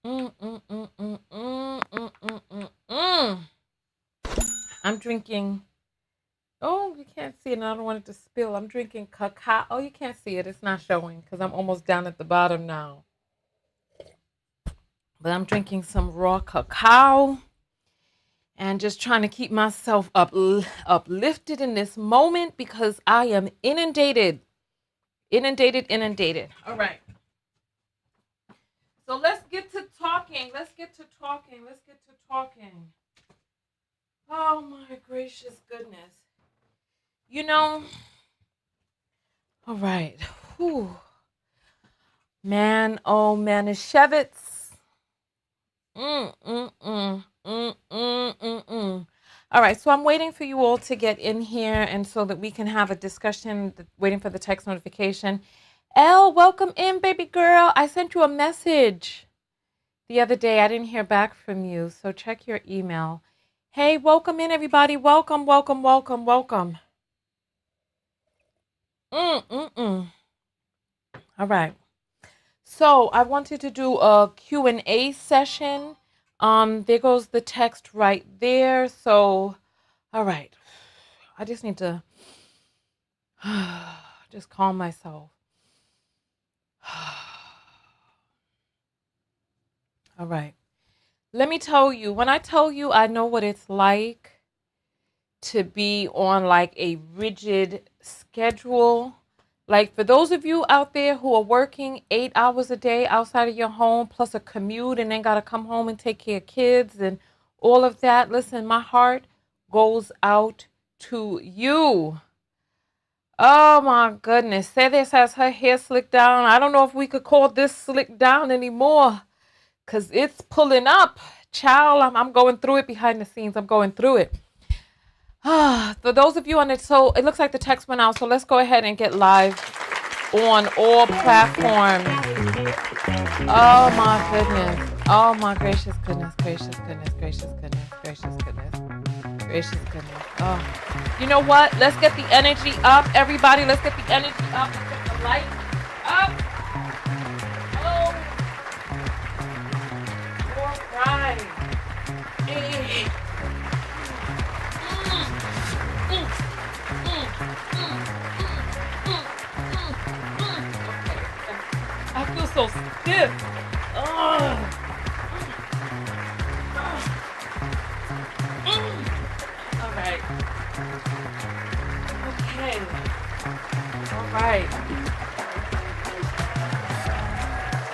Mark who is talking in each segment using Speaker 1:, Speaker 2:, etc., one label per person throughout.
Speaker 1: Mm, mm, mm, mm, mm, mm, mm, mm, mm. I'm drinking. Oh, you can't see it, and I don't want it to spill. I'm drinking cacao. Oh, you can't see it. It's not showing because I'm almost down at the bottom now. But I'm drinking some raw cacao and just trying to keep myself uplifted in this moment because I am inundated. Inundated. All right. So let's get to talking. Oh my gracious goodness. You know, all right. Whew. Man, oh man, Shevitz. Mm, mm, mm, mm, mm, mm, mm. All right, so I'm waiting for you all to get in here and so that we can have a discussion, waiting for the text notification. Elle, welcome in, baby girl. I sent you a message the other day. I didn't hear back from you, so check your email. Hey, welcome in, everybody. Welcome. Mm, mm, mm. All right. So I wanted to do a Q&A session. There goes the text right there. So, all right. I just need to just calm myself. All right. Let me tell you, when I tell you I know what it's like to be on like a rigid schedule. Like for those of you out there who are working 8 hours a day outside of your home, plus a commute, and then got to come home and take care of kids and all of that, listen, my heart goes out to you. Oh my goodness. Cedes has her hair slicked down. I don't know if we could call this slicked down anymore because it's pulling up. Child, I'm going through it behind the scenes. I'm going through it. For those of you on it, so it looks like the text went out. So let's go ahead and get live on all platforms. Oh my goodness. Oh my gracious goodness. Oh, you know what? Let's get the energy up, everybody. Let's get the energy up. Let's get the light up. Oh, all right. Hey. I feel so stiff. Ugh. All right. Okay. All right.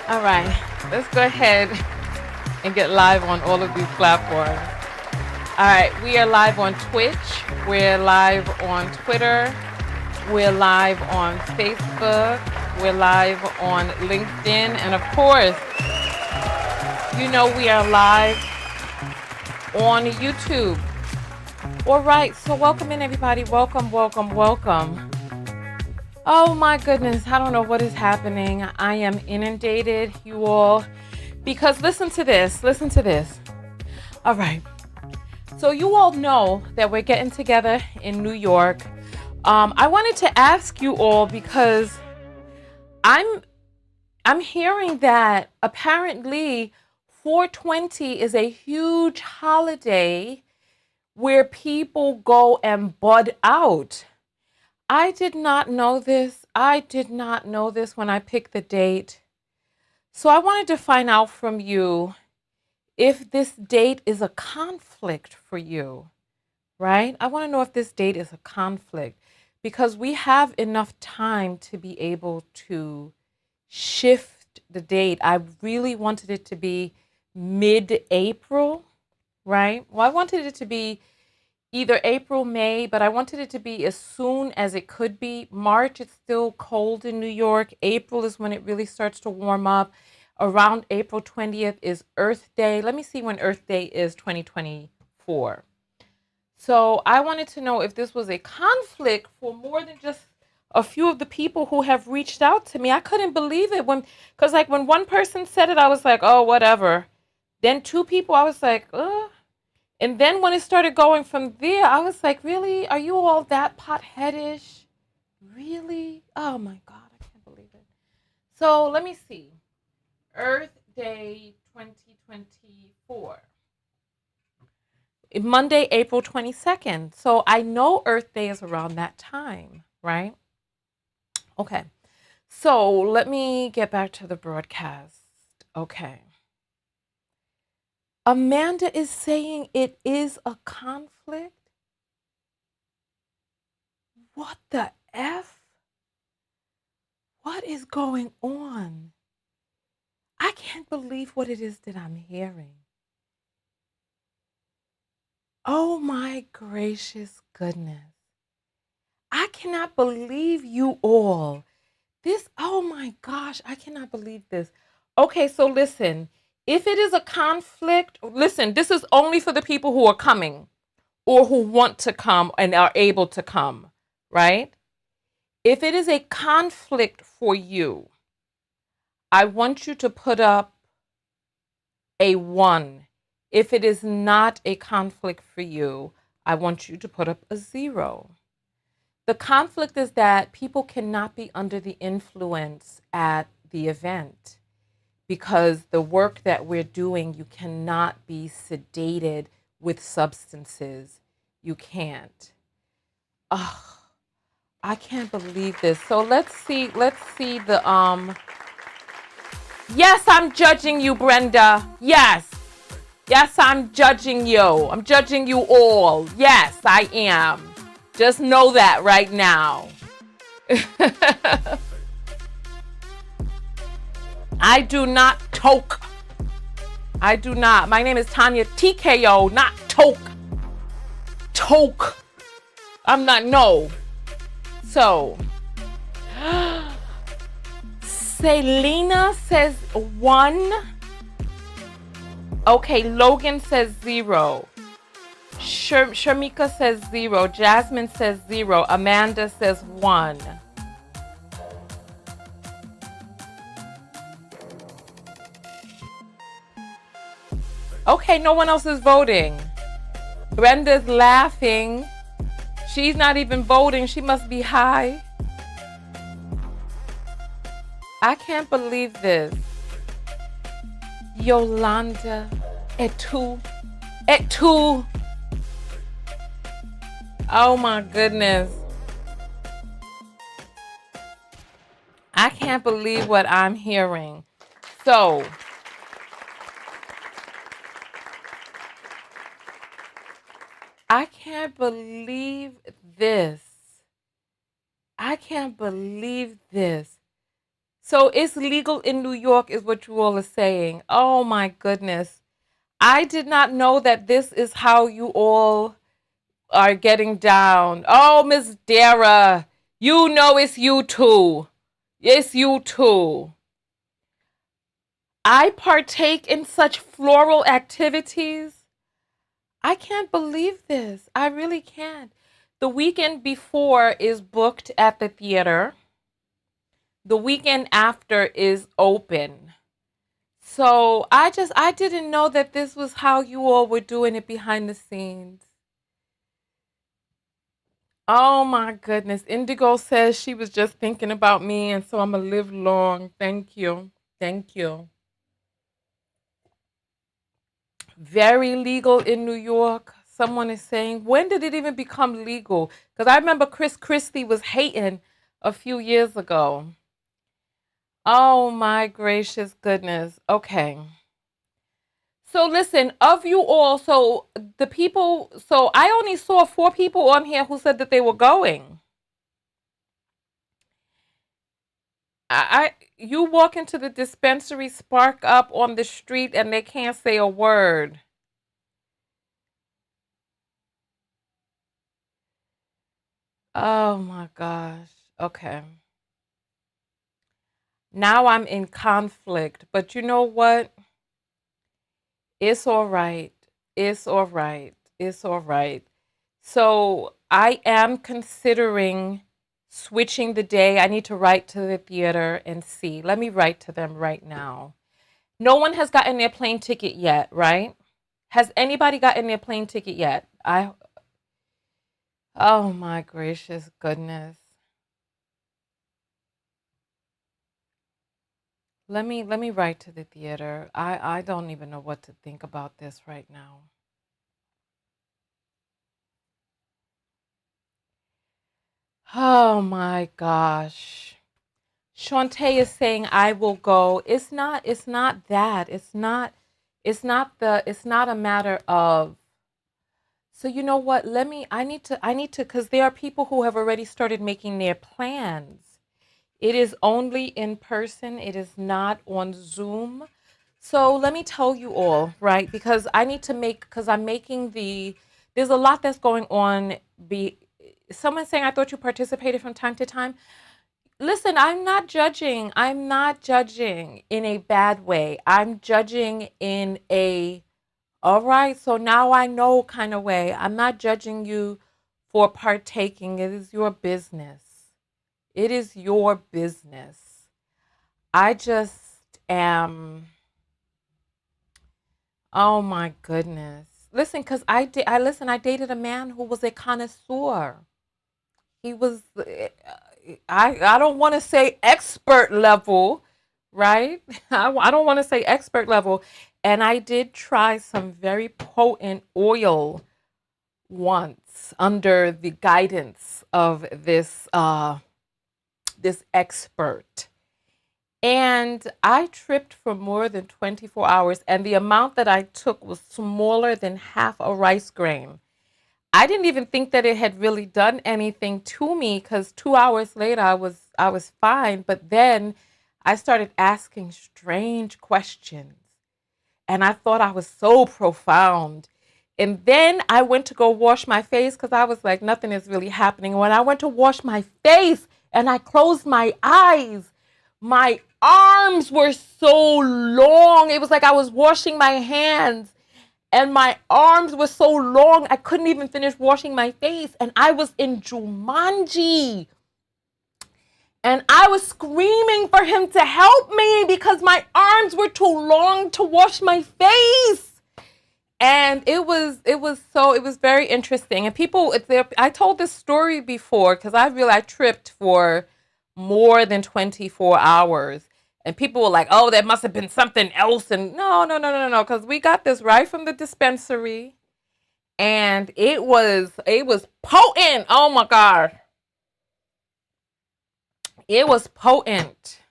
Speaker 1: All right. Let's go ahead and get live on all of these platforms. All right. We are live on Twitch. We're live on Twitter. We're live on Facebook. We're live on LinkedIn. And of course, you know we are live on YouTube. All right. So welcome in, everybody. Welcome. Oh my goodness. I don't know what is happening. I am inundated, you all. Because listen to this. All right. So you all know that we're getting together in New York. I wanted to ask you all because I'm hearing that apparently 420 is a huge holiday where people go and bud out. I did not know this. When I picked the date. So I wanted to find out from you if this date is a conflict for you, right? I want to know if this date is a conflict because we have enough time to be able to shift the date. I really wanted it to be mid-April, right? Well, I wanted it to be either April, May, but I wanted it to be as soon as it could be. March, it's still cold in New York. April is when it really starts to warm up. Around April 20th is Earth Day. Let me see when Earth Day is 2024. So I wanted to know if this was a conflict for more than just a few of the people who have reached out to me. I couldn't believe it because like when one person said it, I was like, oh, whatever. Then two people, I was like, ugh. And then when it started going from there, I was like, really? Are you all that potheadish? Really? Oh my God, I can't believe it. So let me see. Earth Day 2024. Monday, April 22nd. So I know Earth Day is around that time, right? Okay. So let me get back to the broadcast. Okay. Amanda is saying it is a conflict. What the F? What is going on? I can't believe what it is that I'm hearing. Oh my gracious goodness. I cannot believe you all. Oh my gosh, I cannot believe this. Okay, so listen, if it is a conflict, listen, this is only for the people who are coming or who want to come and are able to come, right? If it is a conflict for you, I want you to put up a 1. If it is not a conflict for you, I want you to put up a 0. The conflict is that people cannot be under the influence at the event because the work that we're doing, you cannot be sedated with substances. You can't. Oh, I can't believe this. So let's see the. Yes, I'm judging you, Brenda. Yes, I'm judging you. I'm judging you all. Yes, I am. Just know that right now. I do not toke. I do not. My name is Tonya TKO, not toke. Toke. I'm not, no. So, Selena says 1. Okay, Logan says 0. Sharmika says 0. Jasmine says 0. Amanda says 1. Okay, no one else is voting. Brenda's laughing. She's not even voting. She must be high. I can't believe this. Yolanda, et tu. Oh my goodness. I can't believe what I'm hearing. So, I can't believe this. I can't believe this. So it's legal in New York is what you all are saying. Oh my goodness. I did not know that this is how you all are getting down. Oh, Miss Dara, you know it's you too. It's you too. I partake in such floral activities. I can't believe this. I really can't. The weekend before is booked at the theater. The weekend after is open. So I didn't know that this was how you all were doing it behind the scenes. Oh my goodness. Indigo says she was just thinking about me and so I'm going to live long. Thank you. Thank you. Very legal in New York. Someone is saying, when did it even become legal? Because I remember Chris Christie was hating a few years ago. Oh my gracious goodness. Okay. So listen, of you all, so I only saw 4 people on here who said that they were going. You walk into the dispensary, spark up on the street, and they can't say a word. Oh my gosh. Okay. Now I'm in conflict, but you know what? It's all right. It's all right. It's all right. So I am considering switching the day. I need to write to the theater and see. Let me write to them right now. No one has gotten their plane ticket yet, right? Has anybody gotten their plane ticket yet? Oh my gracious goodness. Let me write to the theater. I don't even know what to think about this right now. Oh my gosh. Shantae is saying I will go. It's not that. It's not a matter of. So you know what? I need to cuz there are people who have already started making their plans. It is only in person. It is not on Zoom. So let me tell you all, right? Because I need to make, because I'm making there's a lot that's going on. Be Someone saying I thought you participated from time to time. Listen, I'm not judging. I'm not judging in a bad way. I'm judging in a, all right, so now I know kind of way. I'm not judging you for partaking. It is your business. It is your business. I just am, oh my goodness. Listen, because I dated a man who was a connoisseur. He was, I don't want to say expert level, right? I don't want to say expert level. And I did try some very potent oil once under the guidance of this expert. And I tripped for more than 24 hours, and the amount that I took was smaller than half a rice grain. I didn't even think that it had really done anything to me because 2 hours later I was fine. But then I started asking strange questions, and I thought I was so profound. And then I went to go wash my face because I was like, nothing is really happening. When I went to wash my face and I closed my eyes, my arms were so long. It was like I was washing my hands and my arms were so long I couldn't even finish washing my face. And I was in Jumanji. And I was screaming for him to help me because my arms were too long to wash my face. And it was very interesting. And people, I told this story before because I tripped for more than 24 hours. And people were like, oh, there must have been something else. And no, no, no, no, no, because we got this right from the dispensary. And it was potent. Oh my God. It was potent.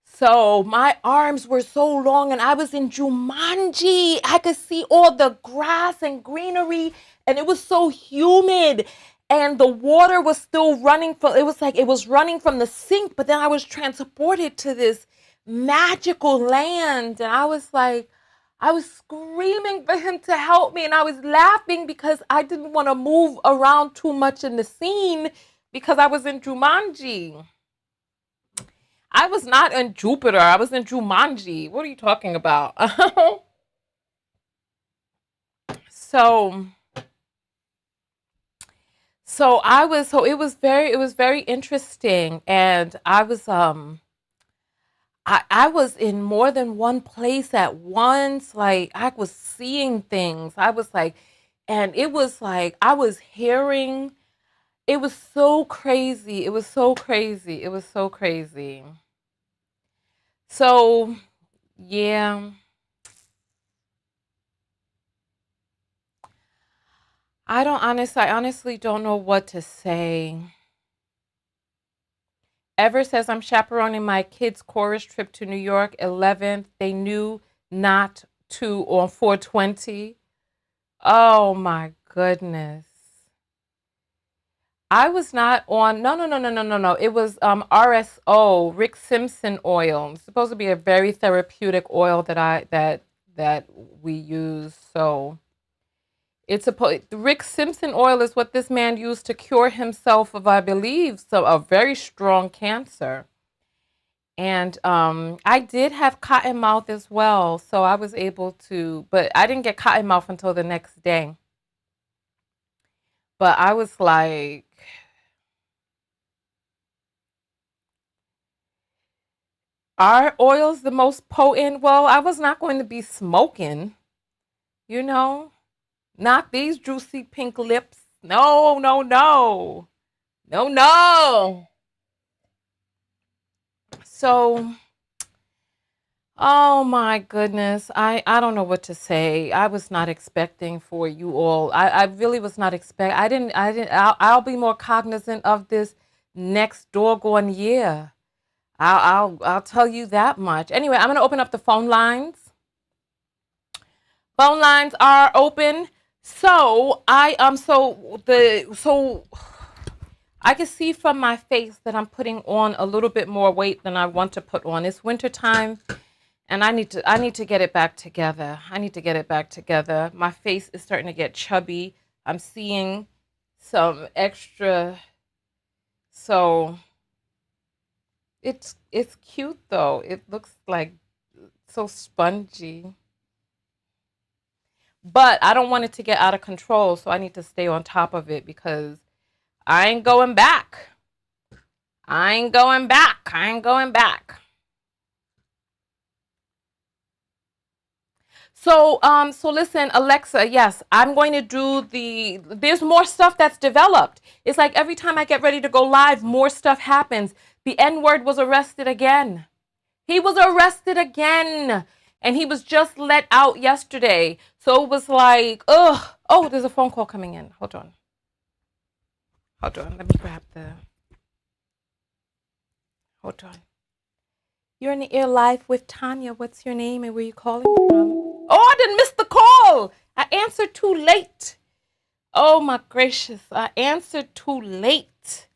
Speaker 1: So my arms were so long and I was in Jumanji. I could see all the grass and greenery and it was so humid and the water was still running from, it was like it was running from the sink, but then I was transported to this magical land and I was like, I was screaming for him to help me and I was laughing because I didn't want to move around too much in the scene because I was in Jumanji. I was not in Jupiter. I was in Jumanji. What are you talking about? so so it was very interesting and I was in more than one place at once. Like I was seeing things. I was like and it was like I was hearing, it was so crazy. It was so crazy. It was so crazy. So yeah. I honestly don't know what to say. Ever says I'm chaperoning my kids' chorus trip to New York 11th. They knew not to on 420. Oh my goodness. I was not on, no, no, no, no, no, no, no. It was RSO, Rick Simpson oil. It's supposed to be a very therapeutic oil that we use. So it's a Rick Simpson oil is what this man used to cure himself of, I believe, so a very strong cancer. And I did have cotton mouth as well, so I was able to, but I didn't get cotton mouth until the next day. But I was like, are oils the most potent? Well, I was not going to be smoking, you know, not these juicy pink lips. No, no, no, no, no. So Oh my goodness. I don't know what to say. I was not expecting for you all. I really was not I didn't I'll be more cognizant of this next doggone year. I'll tell you that much. Anyway, I'm gonna open up the phone lines. Phone lines are open. So I can see from my face that I'm putting on a little bit more weight than I want to put on. It's winter time and I need to get it back together. I need to get it back together. My face is starting to get chubby. I'm seeing some extra, so it's cute though. It looks like so spongy. But I don't want it to get out of control, so I need to stay on top of it because I ain't going back. I ain't going back. I ain't going back. So listen, Alexa, yes, I'm going to do there's more stuff that's developed. It's like every time I get ready to go live, more stuff happens. The N-word was arrested again. He was arrested again. And he was just let out yesterday. So it was like, ugh. Oh, there's a phone call coming in. Hold on. Hold on. Let me grab hold on. You're in the air live with Tonya. What's your name and where you calling from? Oh, I didn't miss the call. I answered too late. Oh my gracious. I answered too late.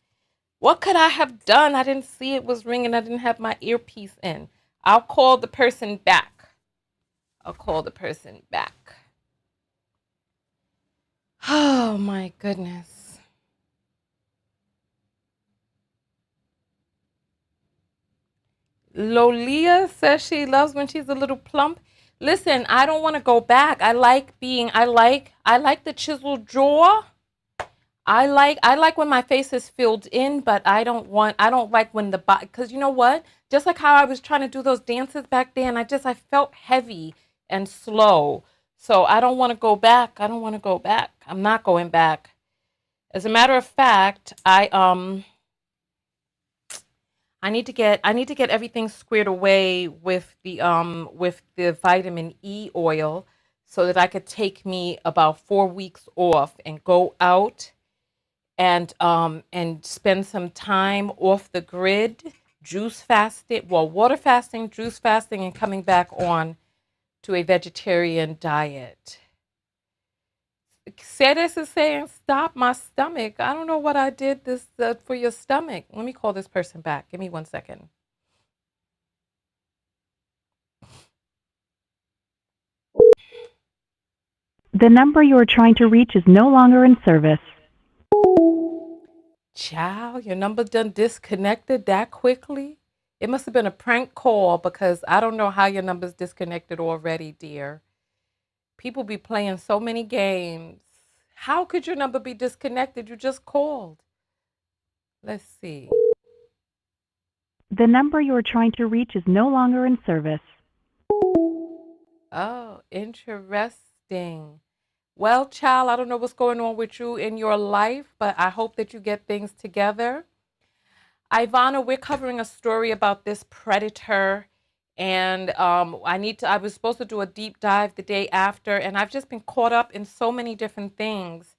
Speaker 1: What could I have done? I didn't see it was ringing. I didn't have my earpiece in. I'll call the person back. I'll call the person back. Oh my goodness. Lolia says she loves when she's a little plump. Listen, I don't want to go back. I like the chiseled jaw. I like when my face is filled in, but I don't like when the body, because you know what? Just like how I was trying to do those dances back then, I felt heavy and slow. So I don't want to go back. I don't want to go back. I'm not going back. As a matter of fact, I need to get everything squared away with the vitamin E oil so that I could take me about 4 weeks off and go out and spend some time off the grid, juice fasting, well, water fasting, juice fasting, and coming back on to a vegetarian diet. Ceres is saying, stop my stomach. I don't know what I did this for your stomach. Let me call this person back. Give me 1 second.
Speaker 2: The number you are trying to reach is no longer in service.
Speaker 1: Child, your number done disconnected that quickly? It must have been a prank call because I don't know how your number's disconnected already, dear. People be playing so many games. How could your number be disconnected? You just called. Let's see.
Speaker 2: The number you are trying to reach is no longer in service.
Speaker 1: Oh, interesting. Well, child, I don't know what's going on with you in your life, but I hope that you get things together. Ivana, we're covering a story about this predator, and I was supposed to do a deep dive the day after, and I've just been caught up in so many different things.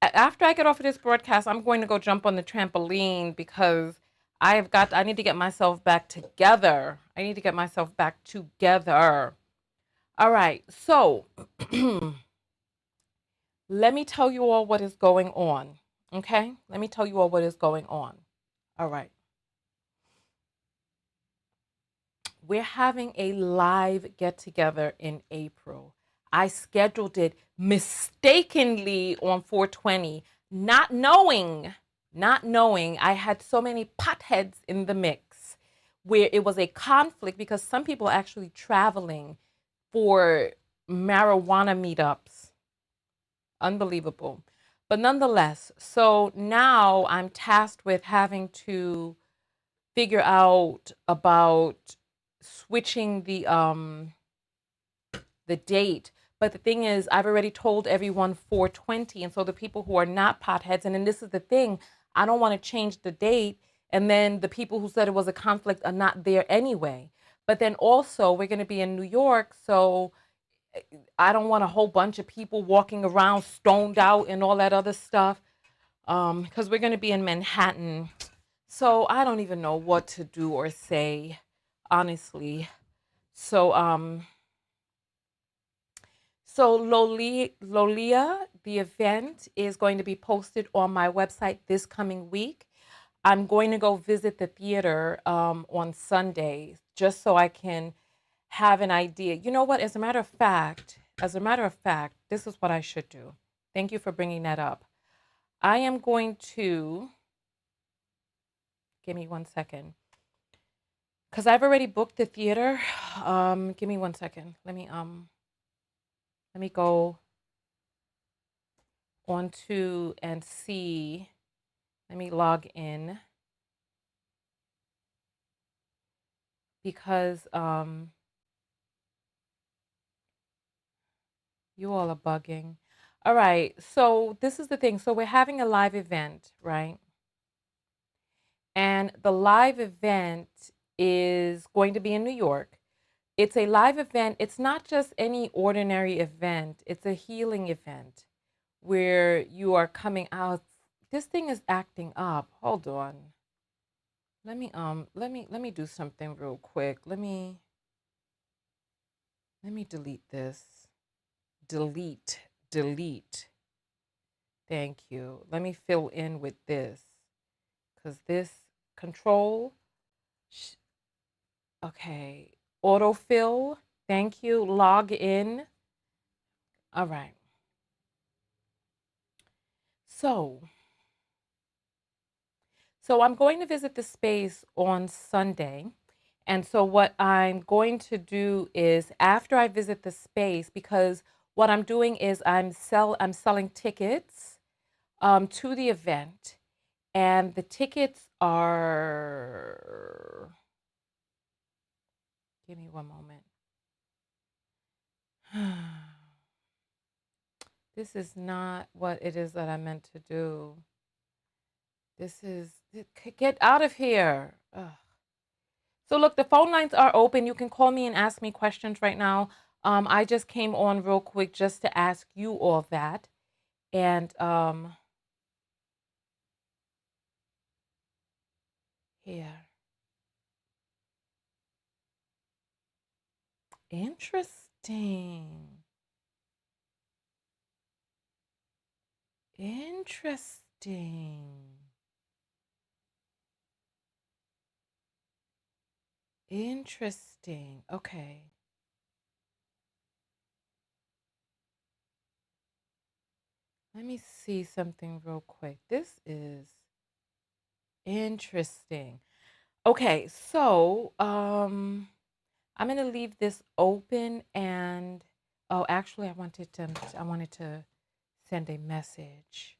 Speaker 1: After I get off of this broadcast, I'm going to go jump on the trampoline because I need to get myself back together. I need to get myself back together. All right, so let me tell you all what is going on. Okay? Let me tell you all what is going on. All right. We're having a live get together in April. I scheduled it mistakenly on 420, not knowing I had so many potheads in the mix where it was a conflict because some people are actually traveling for marijuana meetups. Unbelievable. But nonetheless, so now I'm tasked with having to figure out about switching the date. But the thing is, I've already told everyone 420, and so the people who are not potheads, and then this is the thing, I don't want to change the date, and then the people who said it was a conflict are not there anyway. But then also, we're going to be in New York, so I don't want a whole bunch of people walking around stoned out and all that other stuff. Because we're going to be in Manhattan. So I don't even know what to do or say, honestly. So, Lolia, the event is going to be posted on my website this coming week. I'm going to go visit the theater on Sunday just so I can have an idea. You know what? As a matter of fact, this is what I should do. Thank you for bringing that up. I am going to give me 1 second because I've already booked the theater. Give me 1 second. Let me go onto and see. Let me log in because you all are bugging. All right, so this is the thing. So we're having a live event, right? And the live event is going to be in New York. It's a live event. It's not just any ordinary event. It's a healing event where you are coming out. This thing is acting up. Hold on. Let me do something real quick. Let me delete this. Delete. Thank you. Let me fill in with this because this control. Okay. Autofill. Thank you. Log in. All right. So, I'm going to visit the space on Sunday. And so what I'm going to do is after I visit the space, because what I'm doing is I'm selling tickets to the event, and the tickets are. Give me one moment. This is not what it is that I meant to do. Get out of here. Ugh. So look, the phone lines are open. You can call me and ask me questions right now. I just came on real quick just to ask you all that. And here. Interesting. Interesting. Interesting. Okay. Let me see something real quick. This is interesting. Okay, so I'm gonna leave this open and oh, actually, I wanted to send a message.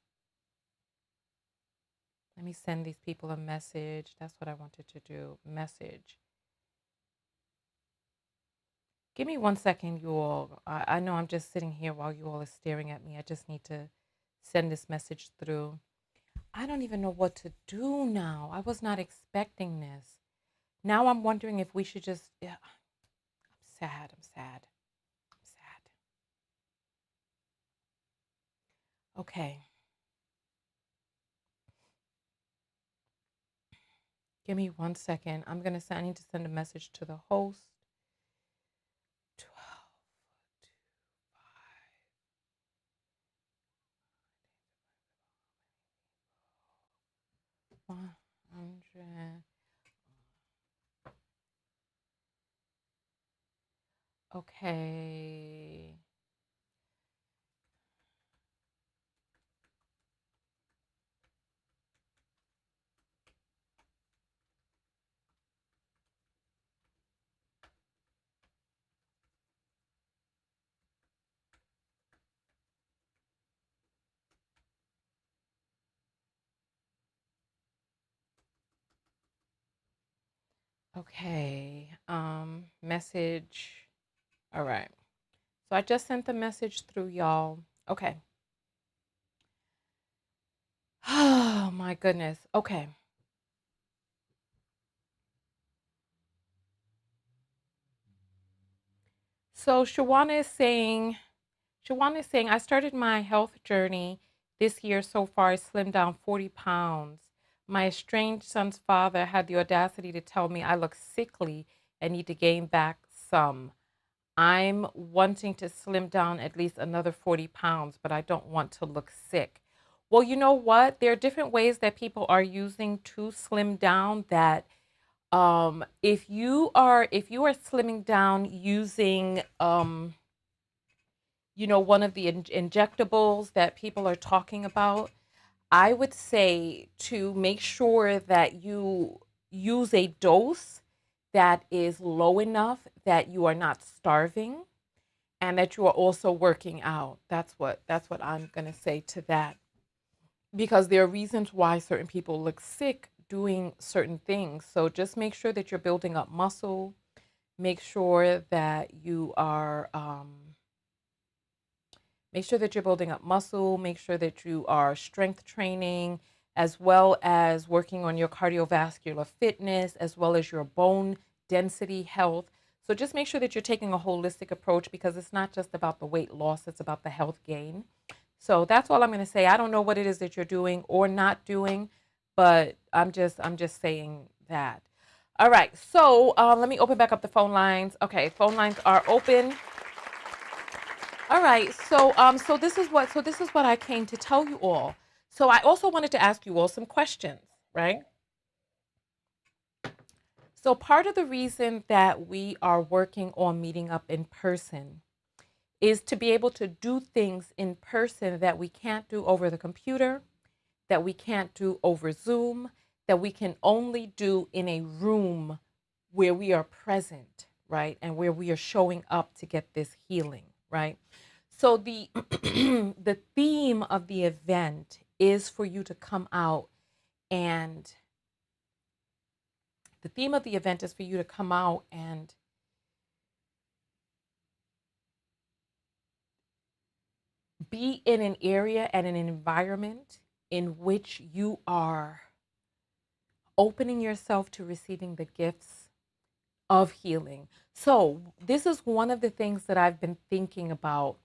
Speaker 1: Let me send these people a message. That's what I wanted to do. Message. Give me 1 second, you all. I know I'm just sitting here while you all are staring at me. I just need to send this message through. I don't even know what to do now. I was not expecting this. Now I'm wondering if we should just. Yeah, I'm sad. I'm sad. I'm sad. Okay. Give me 1 second. I need to send a message to the host. 100. Okay. Okay. Message. All right. So I just sent the message through, y'all. Okay. Oh my goodness. Okay. So Shawana is saying, I started my health journey this year so far. I slimmed down 40 pounds. My estranged son's father had the audacity to tell me I look sickly and need to gain back some. I'm wanting to slim down at least another 40 pounds, but I don't want to look sick. Well, you know what? There are different ways that people are using to slim down that if you are slimming down using one of the injectables that people are talking about, I would say to make sure that you use a dose that is low enough that you are not starving and that you are also working out. That's what I'm going to say to that, because there are reasons why certain people look sick doing certain things. So just make sure that you're building up muscle. Make sure that you are make sure that you're building up muscle. Make sure that you are strength training, as well as working on your cardiovascular fitness, as well as your bone density health. So just make sure that you're taking a holistic approach, because it's not just about the weight loss, it's about the health gain. So that's all I'm going to say. I don't know what it is that you're doing or not doing, but I'm just saying that. All right. So let me open back up the phone lines. Okay, phone lines are open. All right. So this is what I came to tell you all. So I also wanted to ask you all some questions, right? So part of the reason that we are working on meeting up in person is to be able to do things in person that we can't do over the computer, that we can't do over Zoom, that we can only do in a room where we are present, right? And where we are showing up to get this healing, right? So the the theme of the event is for you to come out and the theme of the event is for you to come out and be in an area and an environment in which you are opening yourself to receiving the gifts of healing. So, this is one of the things that I've been thinking about.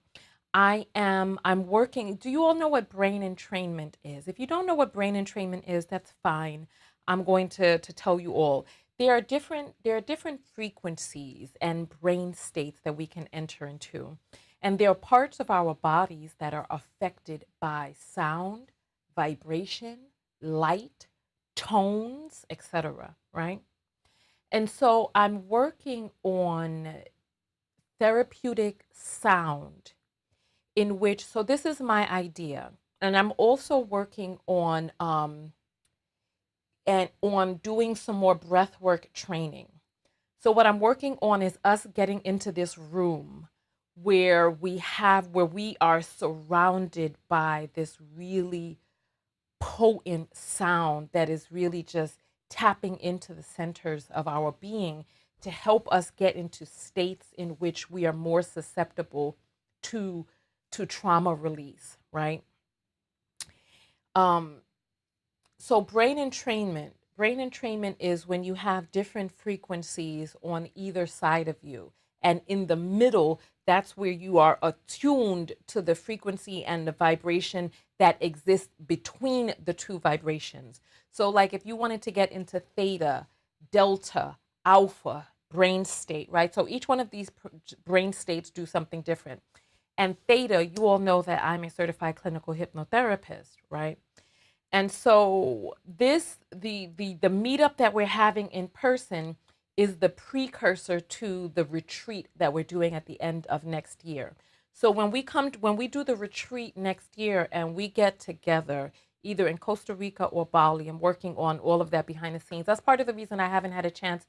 Speaker 1: I'm working. Do you all know what brain entrainment is? If you don't know what brain entrainment is, that's fine. I'm going to tell you all. There are different frequencies and brain states that we can enter into. And there are parts of our bodies that are affected by sound, vibration, light, tones, etc., right? And so I'm working on therapeutic sound in which, so this is my idea. And I'm also working on doing some more breath work training. So what I'm working on is us getting into this room where we are surrounded by this really potent sound that is really just tapping into the centers of our being to help us get into states in which we are more susceptible to trauma release, right? Um, so brain entrainment is when you have different frequencies on either side of you, and in the middle, that's where you are attuned to the frequency and the vibration that exists between the two vibrations. So like if you wanted to get into theta, delta, alpha brain state, right? So each one of these brain states do something different. And theta, you all know that I'm a certified clinical hypnotherapist, right? And so the meetup that we're having in person is the precursor to the retreat that we're doing at the end of next year. So when we do the retreat next year and we get together either in Costa Rica or Bali, I'm working on all of that behind the scenes. That's part of the reason I haven't had a chance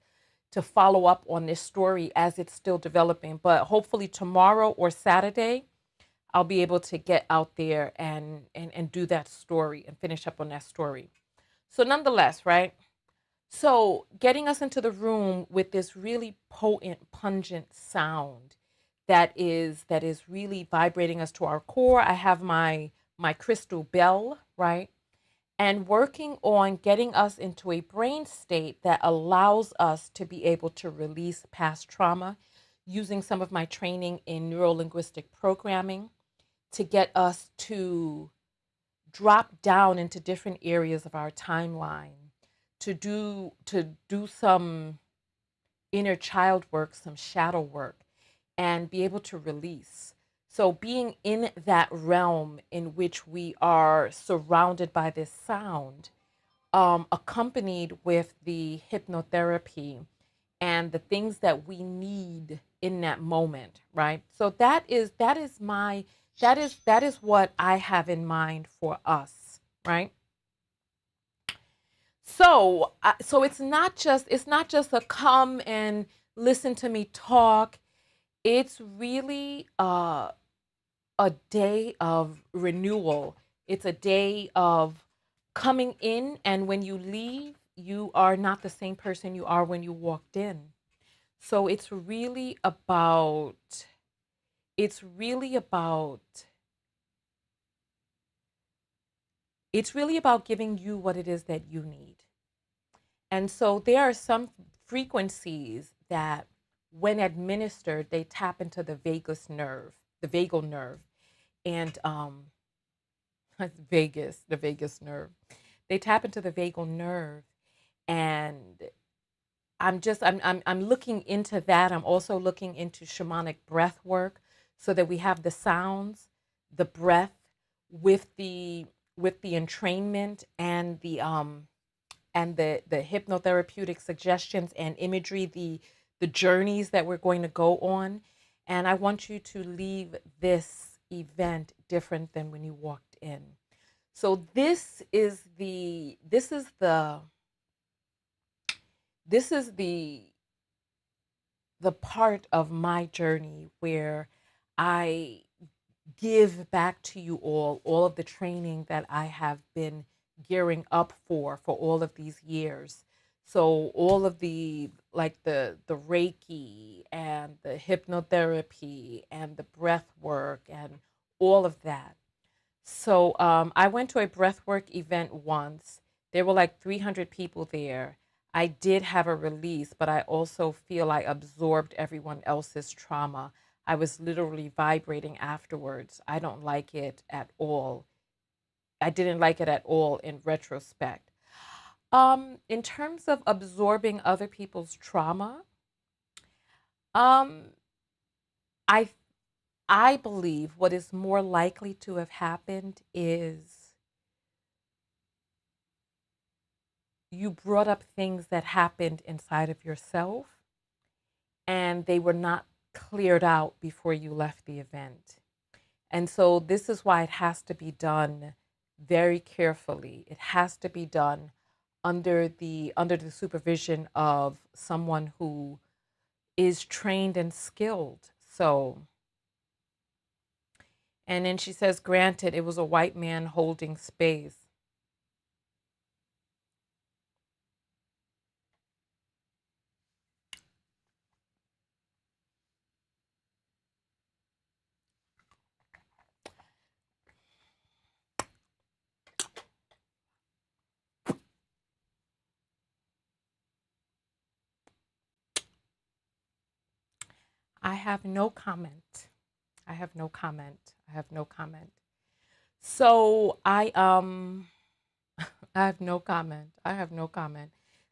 Speaker 1: to follow up on this story as it's still developing. But hopefully tomorrow or Saturday, I'll be able to get out there and do that story and finish up on that story. So nonetheless, right? So getting us into the room with this really potent, pungent sound that is really vibrating us to our core. I have my crystal bell, right? And working on getting us into a brain state that allows us to be able to release past trauma. using some of my training in neuro-linguistic programming to get us to drop down into different areas of our timeline to do some inner child work, some shadow work, and be able to release. So, being in that realm in which we are surrounded by this sound, accompanied with the hypnotherapy and the things that we need in that moment, right? So that is what I have in mind for us, right? So it's not just a come and listen to me talk. It's really a day of renewal. It's a day of coming in, and when you leave, you are not the same person you are when you walked in. So it's really about it's really about giving you what it is that you need. And so there are some frequencies that when administered, they tap into the vagus nerve, the vagal nerve, and the vagus nerve. They tap into the vagal nerve, and I'm looking into that. I'm also looking into shamanic breath work so that we have the sounds, the breath with the entrainment and the hypnotherapeutic suggestions and imagery, the journeys that we're going to go on. And I want you to leave this event different than when you walked in. So this is the part of my journey where I give back to you all of the training that I have been gearing up for all of these years. So all of the like the Reiki and the hypnotherapy and the breath work and all of that. So I went to a breathwork event once. There were like 300 people there. I did have a release, but I also feel I absorbed everyone else's trauma. I was literally vibrating afterwards. I don't like it at all. I didn't like it at all in retrospect. In terms of absorbing other people's trauma, um, I I believe what is more likely to have happened is you brought up things that happened inside of yourself and they were not cleared out before you left the event. And so this is why it has to be done very carefully. It has to be done under the supervision of someone who is trained and skilled. So, and then she says, granted, it was a white man holding space. I have no comment. I have no comment. I have no comment. So I have no comment. I have no comment.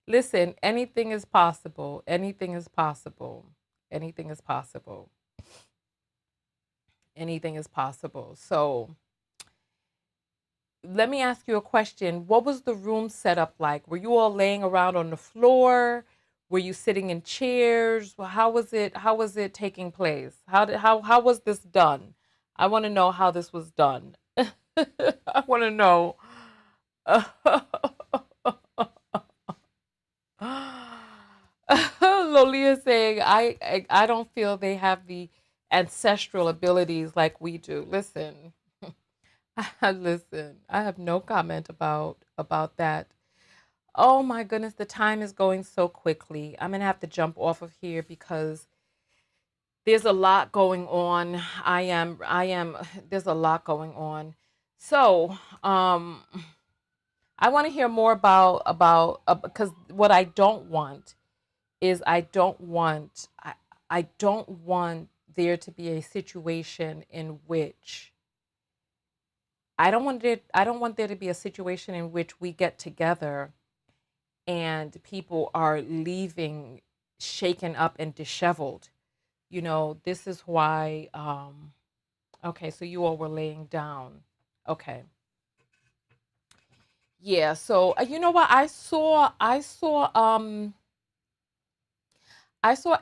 Speaker 1: Listen, anything is possible. Anything is possible. Anything is possible. Anything is possible. So let me ask you a question. What was the room set up like? Were you all laying around on the floor? Were you sitting in chairs? Well, how was it taking place? How was this done? I want to know how this was done. I want to know. Lolia saying, I don't feel they have the ancestral abilities like we do. Listen, listen. I have no comment about that. Oh my goodness, the time is going so quickly. I'm gonna have to jump off of here because there's a lot going on. I am. There's a lot going on. So, I want to hear more about because what I don't want is I don't want. I don't want there to be a situation in which I don't want there to be a situation in which we get together and people are leaving shaken up and disheveled. This is why okay, so you all were laying down. Okay. Yeah, so you know what? I saw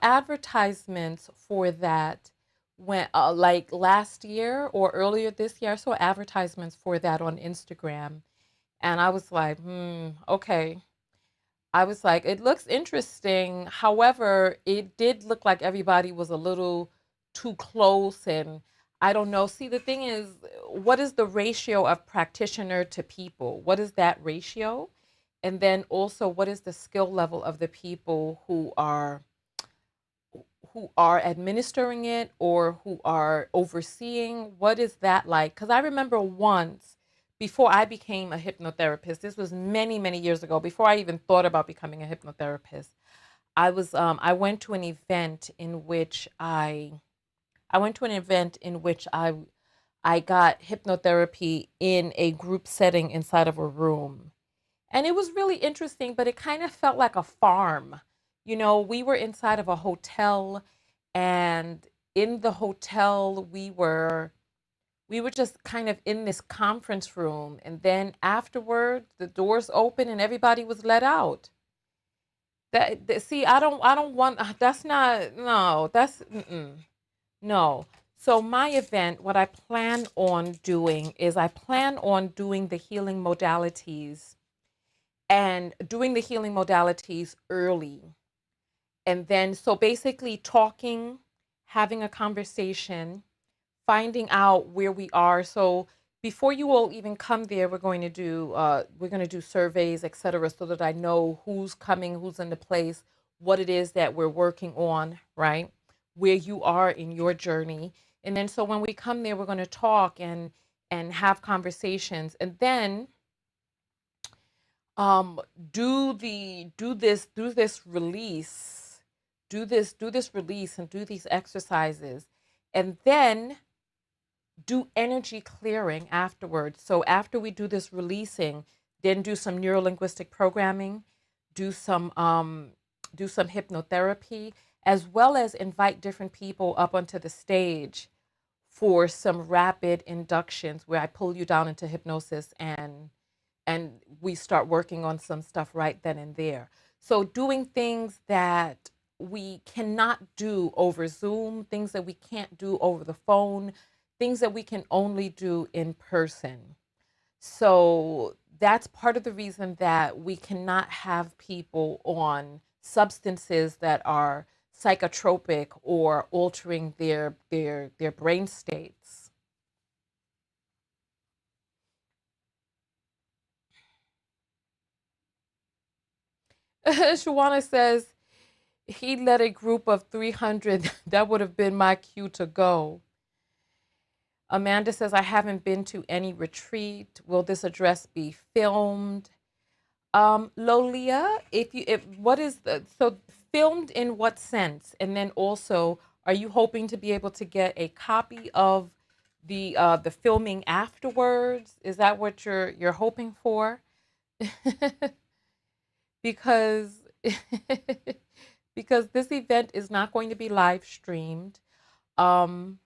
Speaker 1: advertisements for that when like last year or earlier this year. I saw advertisements for that on Instagram, and I was like, okay. I was like, it looks interesting. However, it did look like everybody was a little too close. And I don't know. See, the thing is, what is the ratio of practitioner to people? What is that ratio? And then also, what is the skill level of the people who are administering it or who are overseeing? What is that like? Because I remember once before I became a hypnotherapist, this was many, many years ago, before I even thought about becoming a hypnotherapist. I went to an event in which I went to an event in which I got hypnotherapy in a group setting inside of a room. And it was really interesting, but it kind of felt like a farm. We were inside of a hotel, and in the hotel we were just kind of in this conference room, and then afterward the doors opened and everybody was let out. See, I don't want that's not no, that's no. So my event, what I plan on doing is I plan on doing the healing modalities and doing the healing modalities early. And then, so basically, talking, having a conversation, finding out where we are. So before you all even come there, we're going to do surveys, et cetera, so that I know who's coming, who's in the place, what it is that we're working on, right? Where you are in your journey. And then so when we come there, we're going to talk and have conversations. And then um do this release, do this release and do these exercises, and then do energy clearing afterwards. So after we do this releasing, then do some neuro linguistic programming, do some um do some hypnotherapy, as well as invite different people up onto the stage for some rapid inductions where I pull you down into hypnosis, and we start working on some stuff right then and there. So, doing things that we cannot do over Zoom, things that we can't do over the phone, things that we can only do in person. So, that's part of the reason that we cannot have people on substances that are psychotropic or altering their brain states. Shawana says, he led a group of 300. That would have been my cue to go. Amanda says, I haven't been to any retreat. Will this address be filmed? Lolia, if what is the so filmed in what sense? And then also, are you hoping to be able to get a copy of the filming afterwards? Is that what you're hoping for? Because because this event is not going to be live streamed. Um,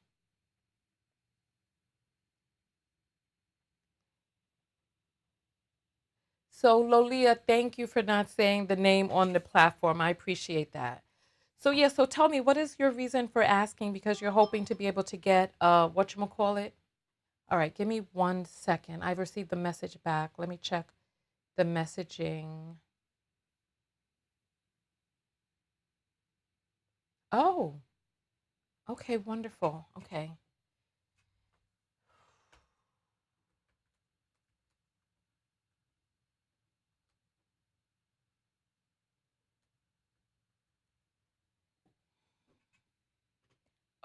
Speaker 1: so Lolia, thank you for not saying the name on the platform. I appreciate that. So yeah, so tell me, what is your reason for asking? Because you're hoping to be able to get whatchamacallit? All right, give me 1 second. I've received the message back. Let me check the messaging. Oh, okay, wonderful. Okay.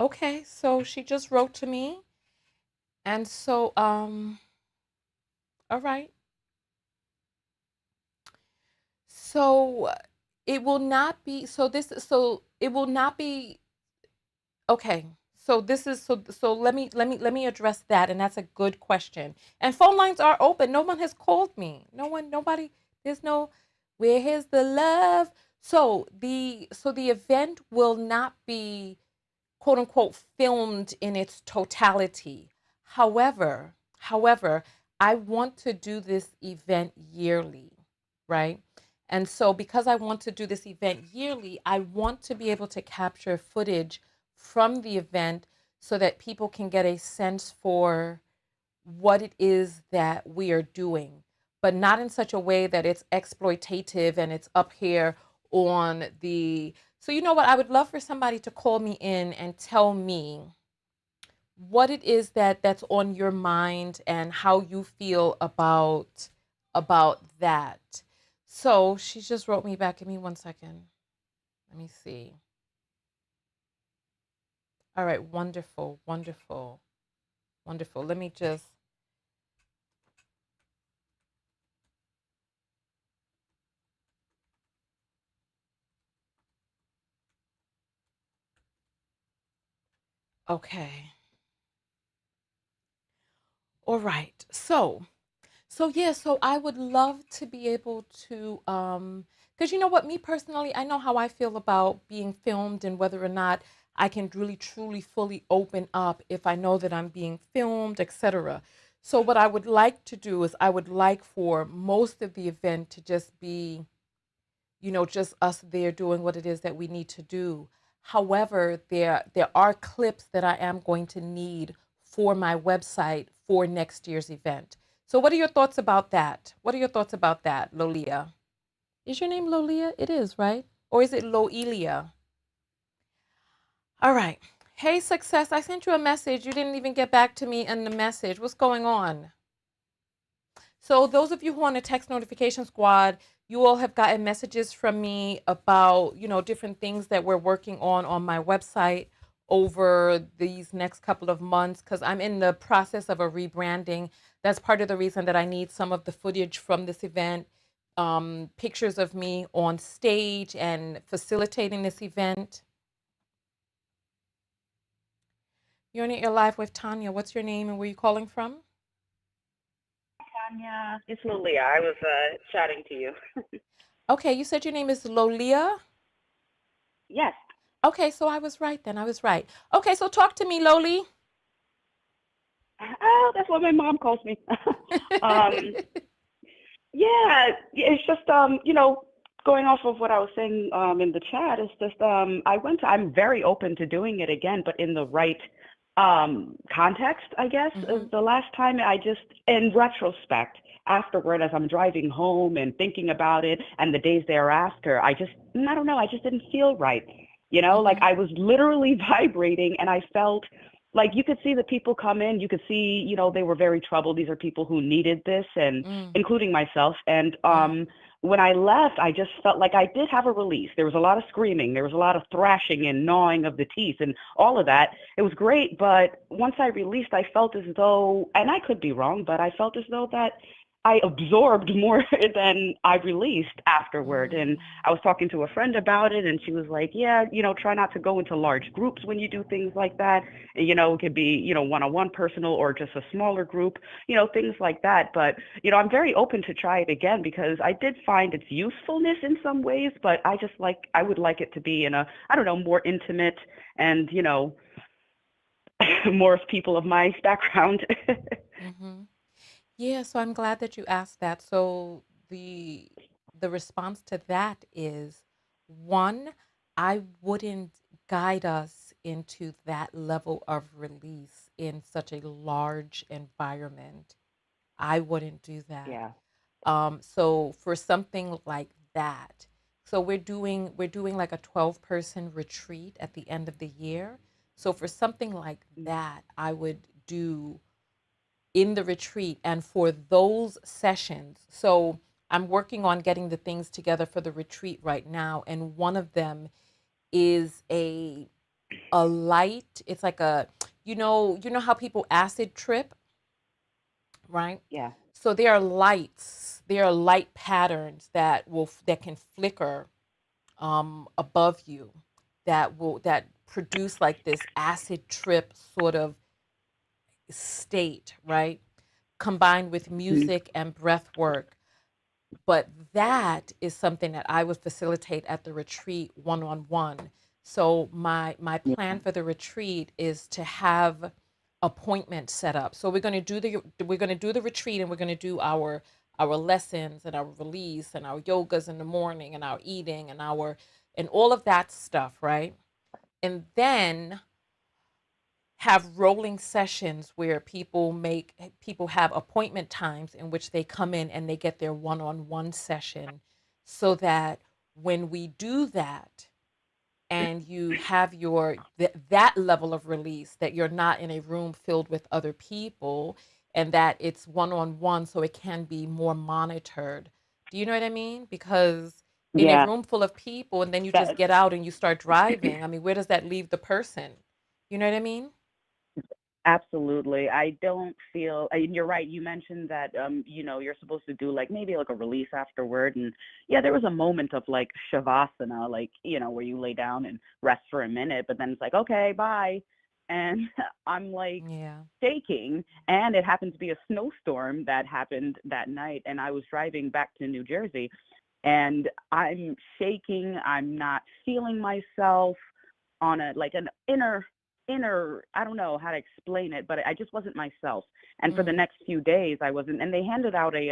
Speaker 1: Okay, so she just wrote to me. And so all right. So it will not be so it will not be Okay. So this is so let me address that, and that's a good question. And phone lines are open. No one has called me. Nobody, there's no where here's the love. So the event will not be quote unquote filmed in its totality. However, I want to do this event yearly, right? And so because I want to do this event yearly, I want to be able to capture footage from the event so that people can get a sense for what it is that we are doing, but not in such a way that it's exploitative and it's up here on the. So, you know what? I would love for somebody to call me in and tell me what it is that's on your mind and how you feel about that. So, she just wrote me back. Give me 1 second. Let me see. All right, wonderful, wonderful, wonderful. Let me just. Okay. All right. So I would love to be able to because you know what, me personally, I know how I feel about being filmed and whether or not I can really truly fully open up if I know that I'm being filmed, etc. So what I would like to do is I would like for most of the event to just be, just us there doing what it is that we need to do. However, there are clips that I am going to need for my website for next year's event. So what are your thoughts about that? What are your thoughts about that, Lolia? Is your name Lolia? It is, right? Or is it Loelia? All right. Hey, success. I sent you a message. You didn't even get back to me in the message. What's going on? So those of you who are on the text notification squad, you all have gotten messages from me about, different things that we're working on my website over these next couple of months because I'm in the process of a rebranding. That's part of the reason that I need some of the footage from this event, pictures of me on stage and facilitating this event. You're on Your Live with Tonya. What's your name and where are you calling from?
Speaker 3: Tonya, it's Lilia. I was chatting to you.
Speaker 1: Okay, you said your name is Lolia.
Speaker 3: Yes.
Speaker 1: Okay, so I was right then. I was right. Okay, so talk to me, Loli.
Speaker 3: Oh, that's what my mom calls me. um, yeah, it's just going off of what I was saying in the chat, it's just I'm very open to doing it again, but in the right context, I guess.
Speaker 1: Hmm.
Speaker 3: The last time I just, in retrospect, afterward, as I'm driving home and thinking about it, and the days thereafter, I don't know, I just didn't feel right. Like
Speaker 1: Hmm.
Speaker 3: I was literally vibrating, and I felt like you could see the people come in. You could see, they were very troubled. These are people who needed this, and
Speaker 1: Mm,
Speaker 3: including myself. And
Speaker 1: mm,
Speaker 3: when I left, I just felt like I did have a release. There was a lot of screaming, there was a lot of thrashing and gnawing of the teeth, and all of that. It was great, but once I released, I felt as though, and I could be wrong, but I felt as though that I absorbed more than I released afterward. And
Speaker 1: mm,
Speaker 3: I was talking to a friend about it, and she was like, yeah, try not to go into large groups when you do things like that. It could be, one-on-one personal or just a smaller group, things like that. But, I'm very open to try it again because I did find its usefulness in some ways, but I would like it to be in a, I don't know, more intimate and, more people of my background.
Speaker 1: mm-hmm. Yeah, so I'm glad that you asked that. So the response to that is one, I wouldn't guide us into that level of release in such a large environment. I wouldn't do that.
Speaker 3: Yeah.
Speaker 1: So for something like that, so we're doing like a 12-person retreat at the end of the year. So for something like that, I would do in the retreat and for those sessions. So I'm working on getting the things together for the retreat right now, and one of them is a light. It's like a you know how people acid trip, right?
Speaker 3: Yeah.
Speaker 1: So there are lights, there are light patterns that can flicker above you that produce like this acid trip sort of state, right? Combined with
Speaker 3: Mhm.
Speaker 1: music and breath work. But that is something that I would facilitate at the retreat one on one. So my
Speaker 3: Yeah.
Speaker 1: plan for the retreat is to have appointments set up. So we're going to do the retreat, and we're going to do our lessons and our release and our yogas in the morning and our eating and our and all of that stuff, right? And then have rolling sessions where people have appointment times in which they come in and they get their one-on-one session, so that when we do that and you have that level of release, that you're not in a room filled with other people, and that it's one-on-one, so it can be more monitored. Do you know what I mean? Because in a
Speaker 3: Yeah.
Speaker 1: room full of people and then you just
Speaker 3: That
Speaker 1: get out and you start driving, I mean, where does that leave the person? You know what I mean?
Speaker 3: Absolutely. I don't feel, and you're right. You mentioned that, you're supposed to do like maybe like a release afterward. And yeah, there was a moment of like shavasana, like, where you lay down and rest for a minute, but then it's like, okay, bye. And I'm like
Speaker 1: Yeah.
Speaker 3: shaking. And it happened to be a snowstorm that happened that night. And I was driving back to New Jersey, and I'm shaking. I'm not feeling myself on a like an inner, I don't know how to explain it, but I just wasn't myself. And for the
Speaker 1: Mm.
Speaker 3: next few days I wasn't. And they handed out a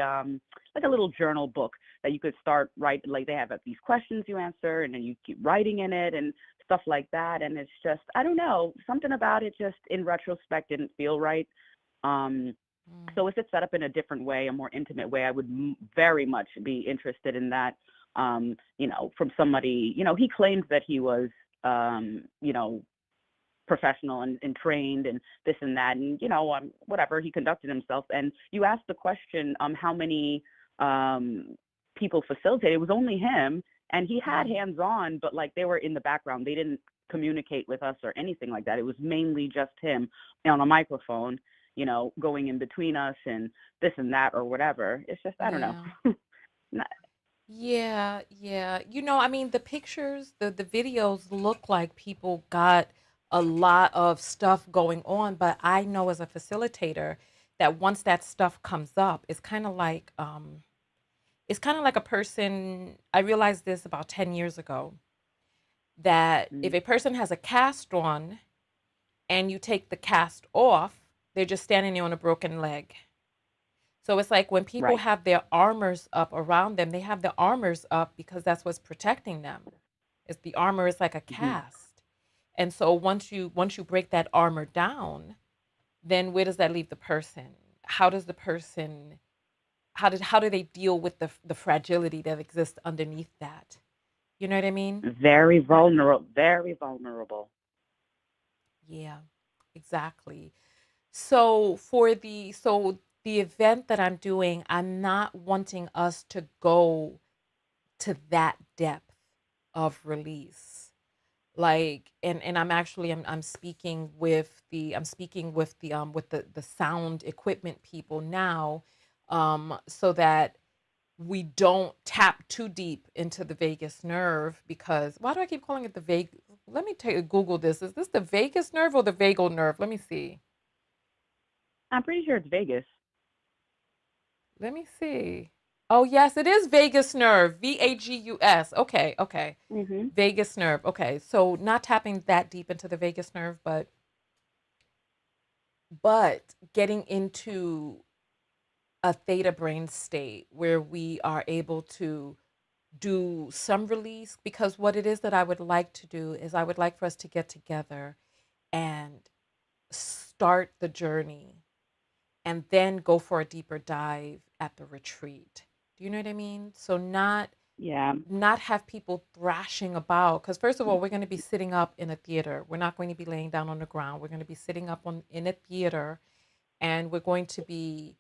Speaker 3: like a little journal book that you could start write, like they have these questions you answer, and then you keep writing in it and stuff like that. And it's just, I don't know, something about it just in retrospect didn't feel right. um
Speaker 1: Mm.
Speaker 3: so if it's set up in a different way, a more intimate way, I would very much be interested in that. From somebody, he claimed that he was professional and trained and this and that, and whatever, he conducted himself. And you asked the question, how many people facilitated. It was only him, and he had
Speaker 1: Mm.
Speaker 3: hands on, but like they were in the background. They didn't communicate with us or anything like that. It was mainly just him on a microphone, going in between us and this and that or whatever. It's just, I don't know.
Speaker 1: Yeah.
Speaker 3: Not-
Speaker 1: Yeah, yeah. I mean, the pictures, the videos look like people got a lot of stuff going on, but I know as a facilitator that once that stuff comes up, it's kind of like a person. I realized this about 10 years ago, that if
Speaker 3: mm,
Speaker 1: a person has a cast on and you take the cast off, they're just standing there on a broken leg. So it's like when people
Speaker 3: right.
Speaker 1: have their armors up around them, they have the armors up because that's what's protecting them. Is the armor is like a
Speaker 3: Hmm.
Speaker 1: cast. And so once you break that armor down, then where does that leave the person? How does the person how do they deal with the fragility that exists underneath that? You know what I mean?
Speaker 3: Very vulnerable. Very vulnerable.
Speaker 1: Yeah, exactly. So the event that I'm doing, I'm not wanting us to go to that depth of release. Like, and I'm speaking with the sound equipment people now, so that we don't tap too deep into the vagus nerve. Because why do I keep calling it the vagus? Let me take Google this. Is this the vagus nerve or the vagal nerve? Let me see.
Speaker 3: I'm pretty sure it's Vegas.
Speaker 1: Let me see. Oh, yes, it is vagus nerve. VAGUS. Okay, okay.
Speaker 3: Hmm.
Speaker 1: Vagus nerve. Okay. So not tapping that deep into the vagus nerve, but getting into a theta brain state where we are able to do some release. Because what it is that I would like to do is I would like for us to get together and start the journey and then go for a deeper dive at the retreat. Do you know what I mean? So
Speaker 3: Yeah.
Speaker 1: not have people thrashing about, because first of all, we're going to be sitting up in a theater. We're not going to be laying down on the ground. We're going to be sitting up in a theater, and we're going to be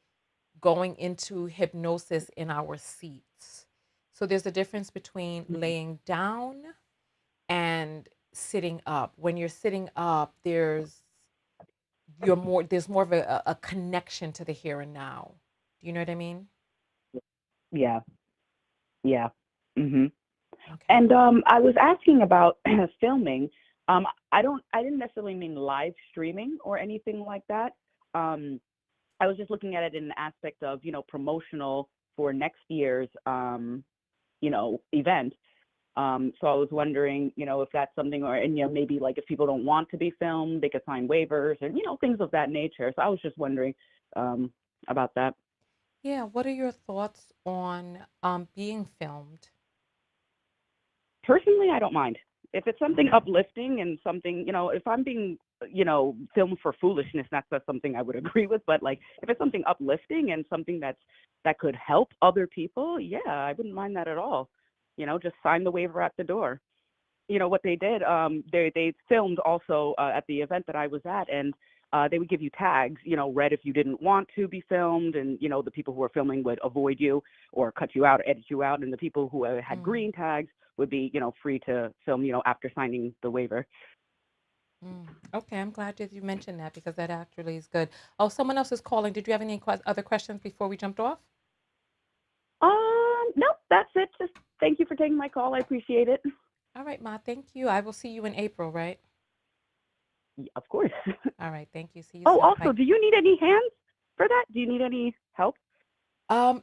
Speaker 1: going into hypnosis in our seats. So there's a difference between
Speaker 3: Mhm.
Speaker 1: laying down and sitting up. When you're sitting up, there's more of a connection to the here and now. Do you know what I mean?
Speaker 3: Yeah. Yeah. Hmm.
Speaker 1: Okay.
Speaker 3: And I was asking about filming. I didn't necessarily mean live streaming or anything like that. Um, I was just looking at it in the aspect of, promotional for next year's, event. So I was wondering, if that's something, or, and, maybe like if people don't want to be filmed, they could sign waivers and, things of that nature. So I was just wondering, um, about that.
Speaker 1: Yeah, what are your thoughts on being filmed?
Speaker 3: Personally, I don't mind. If it's something uplifting and something, if I'm being, filmed for foolishness, that's something I would agree with. But like, if it's something uplifting and something that could help other people, yeah, I wouldn't mind that at all. Just sign the waiver at the door. What they did, they filmed also at the event that I was at, and they would give you tags, red if you didn't want to be filmed, and the people who were filming would avoid you or cut you out or edit you out, and the people who had
Speaker 1: Mm,
Speaker 3: green tags would be free to film after signing the waiver.
Speaker 1: mm. Okay, I'm glad that you mentioned that because that actually is good. Oh, someone else is calling. Did you have any other questions before we jumped off?
Speaker 3: Nope, that's it. Just thank you for taking my call. I appreciate it.
Speaker 1: All right, Ma, thank you. I will see you in April, right?
Speaker 3: Of course.
Speaker 1: All right, thank you. See you
Speaker 3: Oh,
Speaker 1: soon.
Speaker 3: also,
Speaker 1: Bye.
Speaker 3: do you need any hands for that? Do you need any help?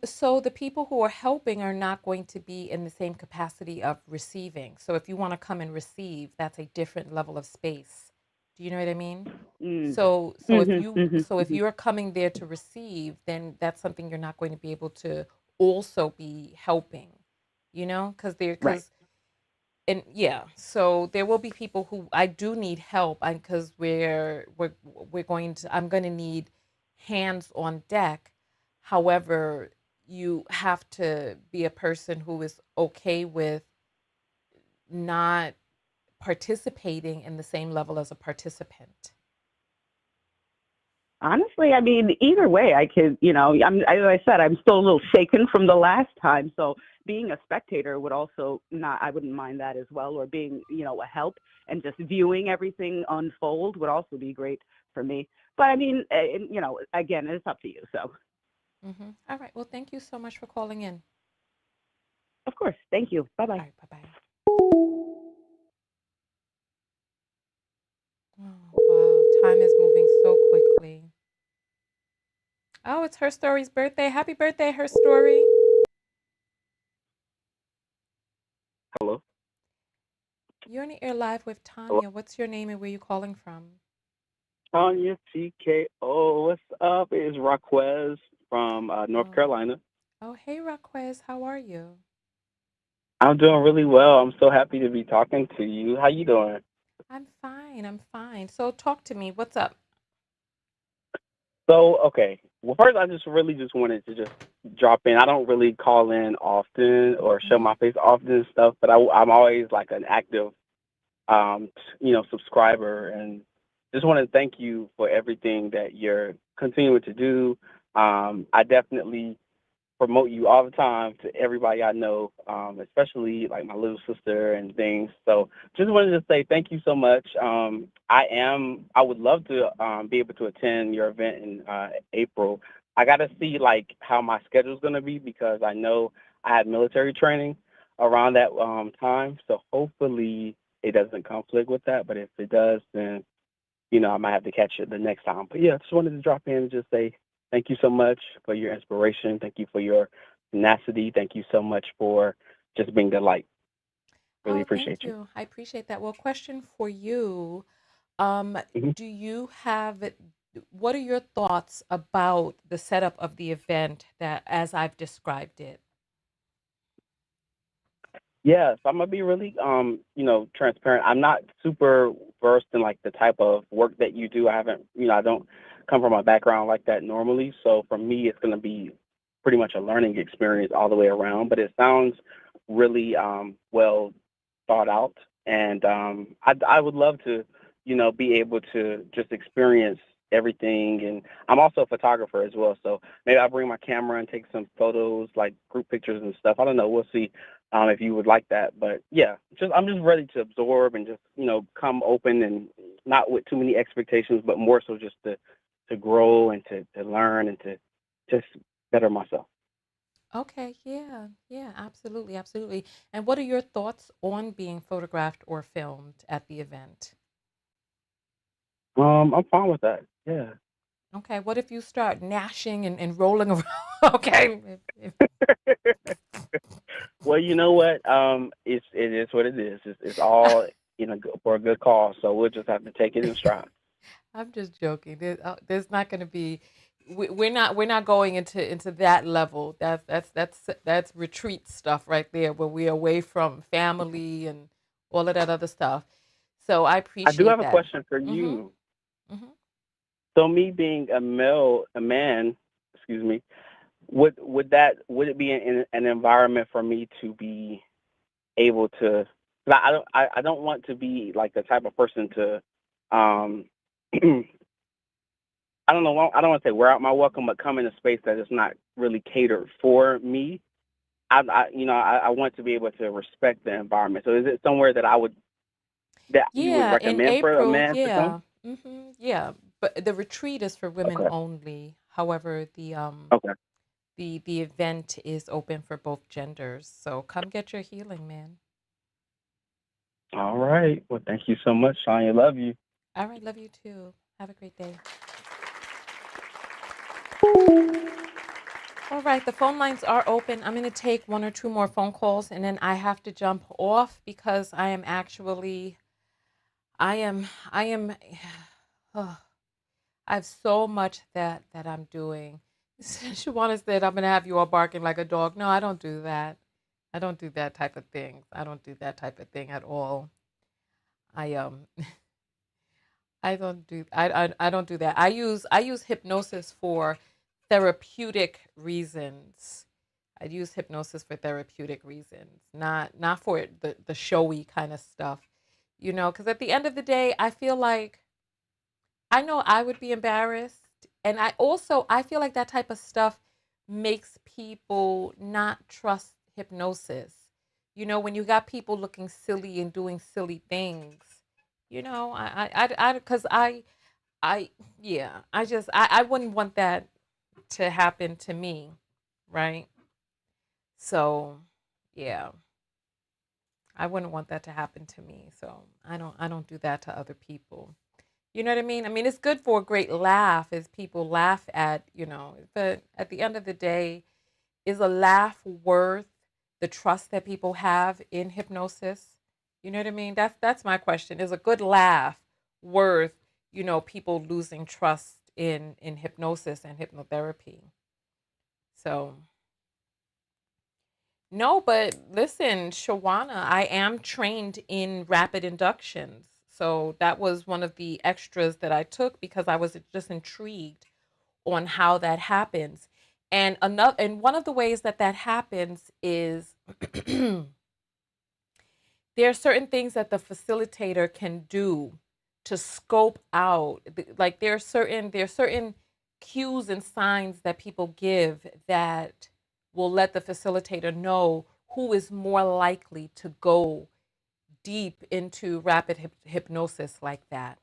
Speaker 1: So the people who are helping are not going to be in the same capacity of receiving. So if you want to come and receive, that's a different level of space. Do you know what I mean?
Speaker 3: Mm.
Speaker 1: So if
Speaker 3: Mhm.
Speaker 1: you
Speaker 3: Mhm.
Speaker 1: so if
Speaker 3: Mhm.
Speaker 1: you're coming there to receive, then that's something you're not going to be able to also be helping, because
Speaker 3: Right.
Speaker 1: and yeah, so there will be people who I do need help, and because I'm going to need hands on deck. However, you have to be a person who is okay with not participating in the same level as a participant.
Speaker 3: Honestly, I mean, either way, I could, as I said, I'm still a little shaken from the last time. So being a spectator would also not, I wouldn't mind that as well. Or being, a help and just viewing everything unfold would also be great for me. But I mean, again, it's up to you. So,
Speaker 1: All right. Well, thank you so much for calling in.
Speaker 3: of course, thank you. Bye bye.
Speaker 1: All right. Bye bye. Oh, wow. Time is moving so quickly. Oh, it's Her Story's birthday. Happy birthday, Her Story.
Speaker 4: Hello.
Speaker 1: You're on the air live with
Speaker 4: Hello.
Speaker 1: Tonya. What's your name and where you calling from?
Speaker 4: Tonya TKO. What's up? It's Raquez from North
Speaker 1: Oh,
Speaker 4: Carolina.
Speaker 1: oh, hey, Raquez. How are you?
Speaker 4: I'm doing really well. I'm so happy to be talking to you. How you doing?
Speaker 1: I'm fine. I'm fine. So talk to me. What's up?
Speaker 4: So, okay. Well, first, I just wanted to just drop in. I don't really call in often or show
Speaker 1: Mm-hmm.
Speaker 4: my face often and stuff, but I'm always like an active, subscriber, and just want to thank you for everything that you're continuing to do. I definitely promote you all the time to everybody I know, especially like my little sister and things. So just wanted to say thank you so much. I would love to be able to attend your event in April. I got to see like how my schedule's going to be because I know I had military training around that time. So hopefully it doesn't conflict with that. But if it does, then I might have to catch it the next time. But yeah, just wanted to drop in and just say thank you so much for your inspiration. Thank you for your tenacity. Thank you so much for just being the light. Really
Speaker 1: Oh, thank
Speaker 4: appreciate you.
Speaker 1: you. I appreciate that. Well, question for you. Um,
Speaker 4: Mhm.
Speaker 1: do you have, what are your thoughts about the setup of the event that as I've described it?
Speaker 4: Yes, I'm gonna be really, transparent. I'm not super versed in like the type of work that you do. I haven't, I don't come from a background like that normally. So for me, it's gonna be pretty much a learning experience all the way around. But it sounds really well thought out, and I would love to, be able to just experience everything. And I'm also a photographer as well, so maybe I'll bring my camera and take some photos, like group pictures and stuff. I don't know. We'll see if you would like that. But yeah, I'm just ready to absorb and just come open and not with too many expectations, but more so just to grow and to learn and to just better myself.
Speaker 1: Okay, yeah, yeah, absolutely, absolutely. And what are your thoughts on being photographed or filmed at the event?
Speaker 4: I'm fine with that. Yeah.
Speaker 1: Okay, what if you start gnashing and rolling around? Okay.
Speaker 4: Well, you know what? It is what it is. It's all for a good cause. So we'll just have to take it in stride.
Speaker 1: I'm just joking. There's not going to be. We're not going into that level. That's retreat stuff right there, where we're away from family and all of that other stuff. So I
Speaker 4: I do
Speaker 1: appreciate
Speaker 4: have a
Speaker 1: that.
Speaker 4: question for
Speaker 1: Mhm.
Speaker 4: you.
Speaker 1: Mhm.
Speaker 4: So me being a man, excuse me, would it be an environment for me to be able to? 'Cause I don't want to be like the type of person to, um, I don't know. I don't want to say wear out my welcome, but come in a space that is not really catered for me. I want to be able to respect the environment. So is it somewhere that you would
Speaker 1: Yeah, in
Speaker 4: recommend for a
Speaker 1: April.
Speaker 4: man to come?
Speaker 1: Yeah. Yeah, but the retreat is for women
Speaker 4: Okay.
Speaker 1: only. However,
Speaker 4: Okay.
Speaker 1: the event is open for both genders. So come get your healing, man.
Speaker 4: All right. Well, thank you so much, Sonya. Love you.
Speaker 1: All right, love you too. Have a great day. All right, the phone lines are open. I'm going to take one or two more phone calls and then I have to jump off because I am, oh, I have so much that I'm doing. Shawana said, I'm going to have you all barking like a dog. No, I don't do that. I don't do that type of thing. I don't do that type of thing at all. I, I don't do that. I use hypnosis for therapeutic reasons. I use hypnosis for therapeutic reasons, not for the showy kind of stuff. Because at the end of the day, I feel like I know I would be embarrassed, and I feel like that type of stuff makes people not trust hypnosis. When you got people looking silly and doing silly things, because I, yeah, I wouldn't want that to happen to me, right? So, yeah, I wouldn't want that to happen to me. So I don't do that to other people. You know what I mean? I mean, it's good for a great laugh as people laugh but at the end of the day, is a laugh worth the trust that people have in hypnosis? You know what I mean? That's my question. Is a good laugh worth, people losing trust in hypnosis and hypnotherapy? So, no, but listen, Shawana, I am trained in rapid inductions. So that was one of the extras that I took because I was just intrigued on how that happens. And one of the ways that happens is there are certain things that the facilitator can do to scope out, like there are certain cues and signs that people give that will let the facilitator know who is more likely to go deep into rapid hypnosis like that.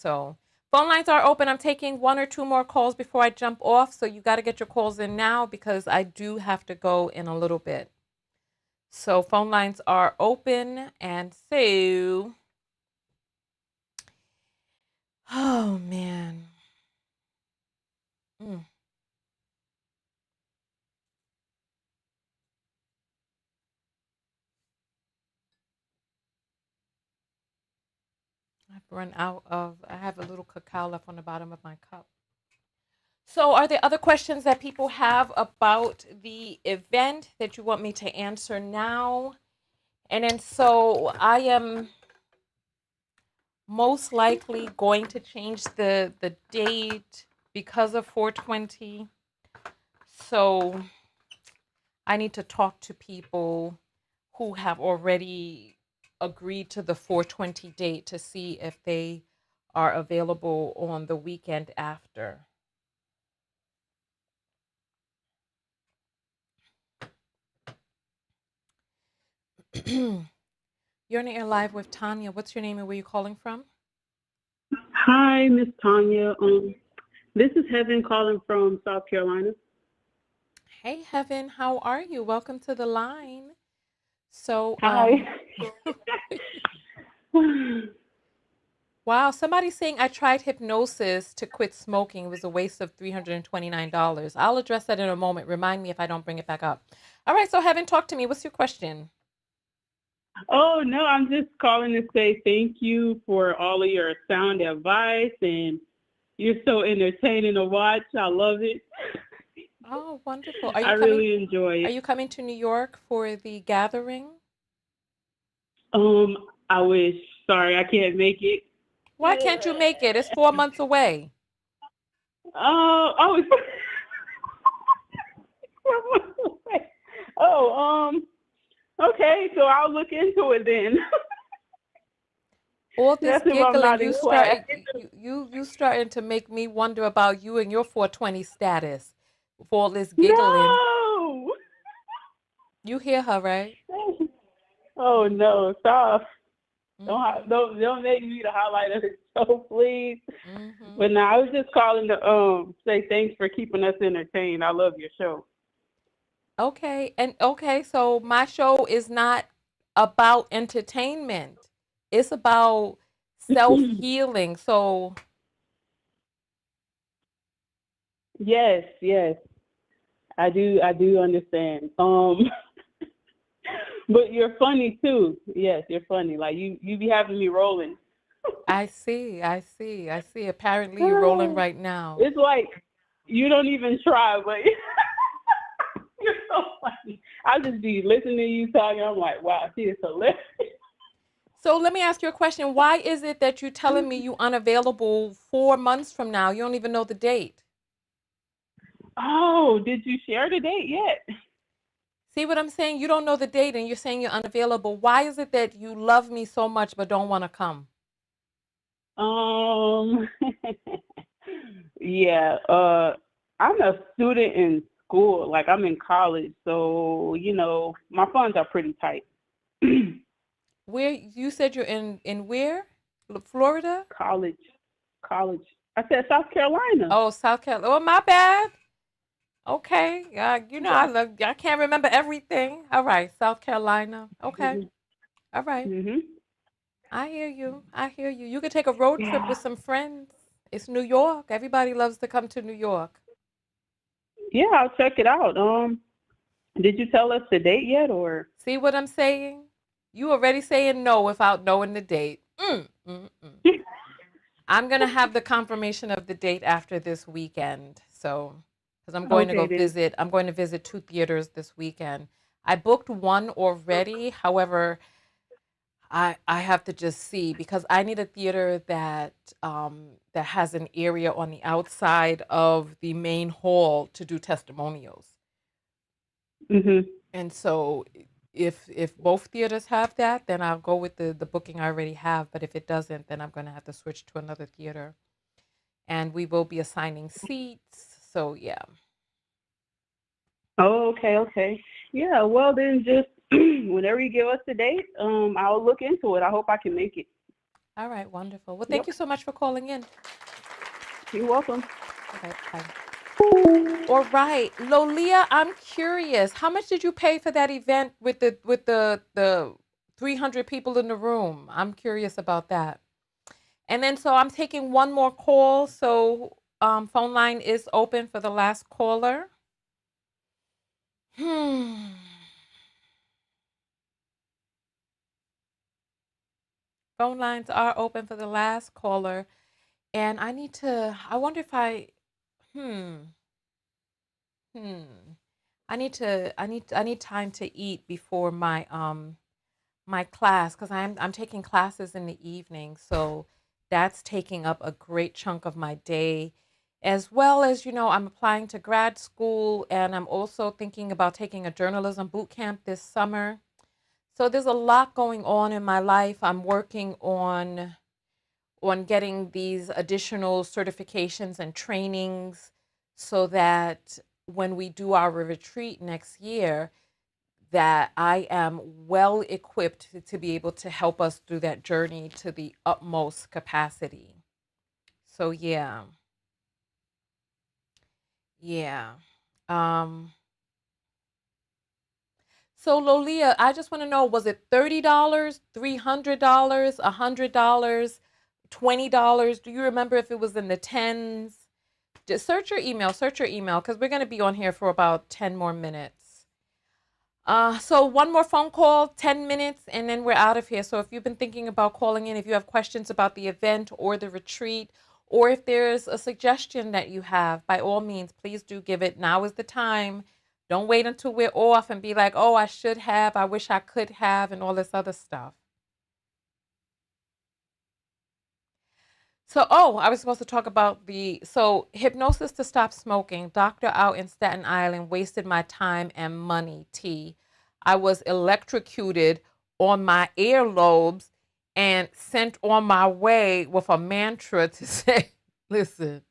Speaker 1: So phone lines are open. I'm taking one or two more calls before I jump off, so you got to get your calls in now because I do have to go in a little bit. So phone lines are open, and so, oh man. Mm, I have a little cacao left on the bottom of my cup. So are there other questions that people have about the event that you want me to answer now? And then so I am most likely going to change the date because of 420. So I need to talk to people who have already agreed to the 420 date to see if they are available on the weekend after. You're on the air live with Tonya. What's your name and where you calling from?
Speaker 5: Hi, Miss Tonya. This is Heaven calling from South Carolina.
Speaker 1: Hey, Heaven, how are you? Welcome to the line. So,
Speaker 5: Hi.
Speaker 1: wow, somebody's saying I tried hypnosis to quit smoking. It was a waste of $329. I'll address that in a moment. Remind me if I don't bring it back up. All right, so Heaven, talk to me. What's your question?
Speaker 5: Oh, no, I'm just calling to say thank you for all of your sound advice, and you're so entertaining to watch. I love it.
Speaker 1: Oh, wonderful. Are
Speaker 5: I
Speaker 1: you coming?
Speaker 5: really enjoy
Speaker 1: Are
Speaker 5: it.
Speaker 1: you coming to New York for the gathering?
Speaker 5: Um, I wish. Sorry, I can't make it.
Speaker 1: Why can't you make it? It's 4 months away.
Speaker 5: Oh, oh, okay, so I'll look into it then.
Speaker 1: All this
Speaker 5: That's if I'm
Speaker 1: giggling,
Speaker 5: not in class.
Speaker 1: you starting to make me wonder about you and your 420 status. With all this giggling,
Speaker 5: No!
Speaker 1: you hear her, right?
Speaker 5: Oh no, stop.
Speaker 1: Mm-hmm.
Speaker 5: Don't make me the highlight of the show, please.
Speaker 1: Mm-hmm.
Speaker 5: But no, I was just calling to say thanks for keeping us entertained. I love your show.
Speaker 1: Okay, and okay, so my show is not about entertainment. It's about self-healing. So,
Speaker 5: Yes, yes. I do understand. But you're funny too. Yes, you're funny. Like you be having me rolling.
Speaker 1: I see, I see, I see. Apparently, you're rolling right now.
Speaker 5: It's like you don't even try, but you're so funny. I just be listening to you talking. I'm like, wow, she is hilarious.
Speaker 1: So let me ask you a question. Why is it that you're telling me you unavailable 4 months from now? You don't even know the date.
Speaker 5: Oh, did you share the date yet?
Speaker 1: See what I'm saying? You don't know the date and you're saying you're unavailable. Why is it that you love me so much but don't want to come?
Speaker 5: Um, yeah, I'm a student in school, like I'm in college, so my funds are pretty tight.
Speaker 1: Where you said you're in where? Florida?
Speaker 5: College, college. I said South Carolina.
Speaker 1: Oh, South Carolina. Oh, my bad. Okay.
Speaker 5: Yeah.
Speaker 1: I can't remember everything. All right, South Carolina. Okay.
Speaker 5: Mhm.
Speaker 1: All right.
Speaker 5: Mhm.
Speaker 1: I hear you. I hear you. You could take a road trip
Speaker 5: Yeah.
Speaker 1: with some friends. It's New York. Everybody loves to come to New York.
Speaker 5: Yeah, I'll check it out. Did you tell us the date yet, or?
Speaker 1: See what I'm saying? You already saying no without knowing the date. I'm gonna have the confirmation of the date after this weekend. So, because
Speaker 5: Okay then.
Speaker 1: I'm going to visit two theaters this weekend. I booked one already. However, I have to just see because I need a theater that has an area on the outside of the main hall to do testimonials.
Speaker 5: Mhm.
Speaker 1: And so if both theaters have that, then I'll go with the booking I already have. But if it doesn't, then I'm going to have to switch to another theater. And we will be assigning seats. So yeah.
Speaker 5: Oh, okay, okay. Yeah, well then just whenever you give us the date, I'll look into it. I hope I can make it.
Speaker 1: All right, wonderful. Well, thank
Speaker 5: Yep.
Speaker 1: you so much for calling in.
Speaker 5: You're welcome.
Speaker 1: Okay, bye. All right, Lolia, I'm curious. How much did you pay for that event with the 300 people in the room? I'm curious about that. And then so I'm taking one more call. So phone line is open for the last caller. Hmm. Phone lines are open for the last caller. And I wonder if hmm, hmm. I need time to eat before my class because I'm taking classes in the evening. So that's taking up a great chunk of my day. As well as, I'm applying to grad school and I'm also thinking about taking a journalism boot camp this summer. So there's a lot going on in my life. I'm working on getting these additional certifications and trainings so that when we do our retreat next year, that I am well equipped to be able to help us through that journey to the utmost capacity. So yeah. Yeah. Um So Lolia, I just want to know, was it $30, $300, $100, $20? Do you remember if it was in the tens? Just search your email, because we're going to be on here for about 10 more minutes. So one more phone call, 10 minutes, and then we're out of here. So if you've been thinking about calling in, if you have questions about the event or the retreat, or if there's a suggestion that you have, by all means, please do give it. Now is the time. Don't wait until we're off and be like, oh, I should have, I wish I could have, and all this other stuff. So, I was supposed to talk about hypnosis to stop smoking. Doctor out in Staten Island wasted my time and money. T. I was electrocuted on my earlobes and sent on my way with a mantra to say, listen.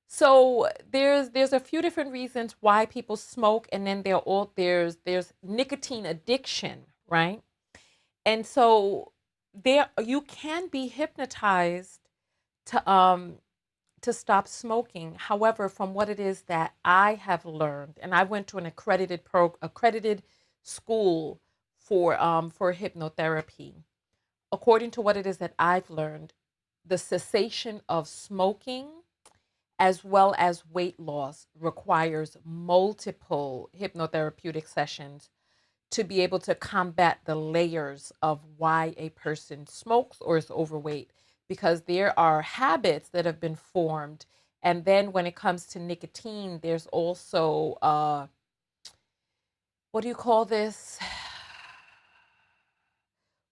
Speaker 1: So there's a few different reasons why people smoke, and then there's nicotine addiction, right? And so there you can be hypnotized to stop smoking. However, from what it is that I have learned, and I went to an accredited school for hypnotherapy. According to what it is that I've learned, the cessation of smoking as well as weight loss requires multiple hypnotherapeutic sessions to be able to combat the layers of why a person smokes or is overweight, because there are habits that have been formed. And then when it comes to nicotine, there's also, what do you call this?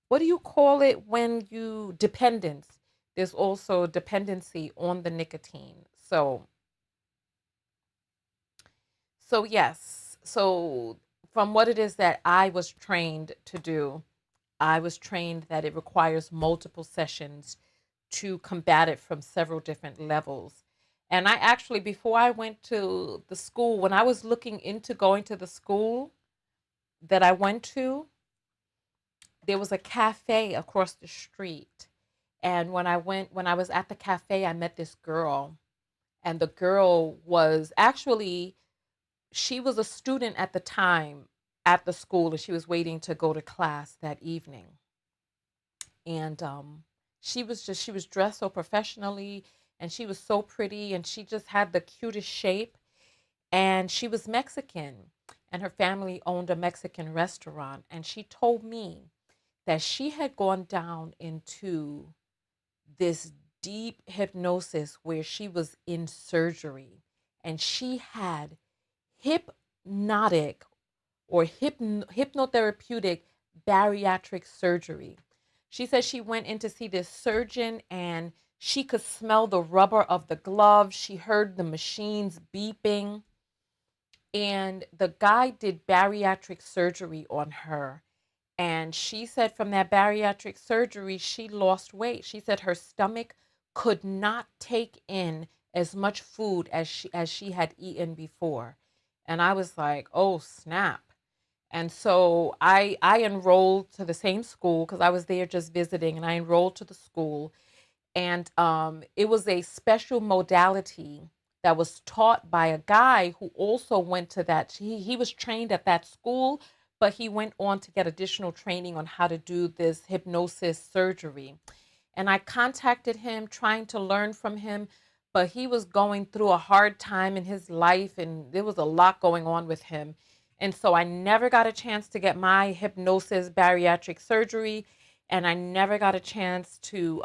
Speaker 1: What do you call it when dependence? There's also dependency on the nicotine. So yes. So from what it is that I was trained to do, I was trained that it requires multiple sessions to combat it from several different levels. And I actually, before I went to the school, when I was looking into going to the school that I went to, there was a cafe across the street. And when I was at the cafe, I met this girl. And the girl was actually, she was a student at the time at the school, and she was waiting to go to class that evening. And she was dressed so professionally, and she was so pretty, and she just had the cutest shape. And she was Mexican, and her family owned a Mexican restaurant. And she told me that she had gone down into this deep hypnosis where she was in surgery, and she had hypnotic or hypnotherapeutic bariatric surgery. She said she went in to see this surgeon, and she could smell the rubber of the gloves. She heard the machines beeping. And the guy did bariatric surgery on her. And she said from that bariatric surgery, she lost weight. She said her stomach could not take in as much food as she had eaten before. And I was like, oh, snap. And so I enrolled to the same school, because I was there just visiting, and I enrolled to the school. And it was a special modality that was taught by a guy who also went to that. He was trained at that school, but he went on to get additional training on how to do this hypnosis surgery. And I contacted him trying to learn from him, but he was going through a hard time in his life, and there was a lot going on with him. And so I never got a chance to get my hypnosis bariatric surgery, and I never got a chance to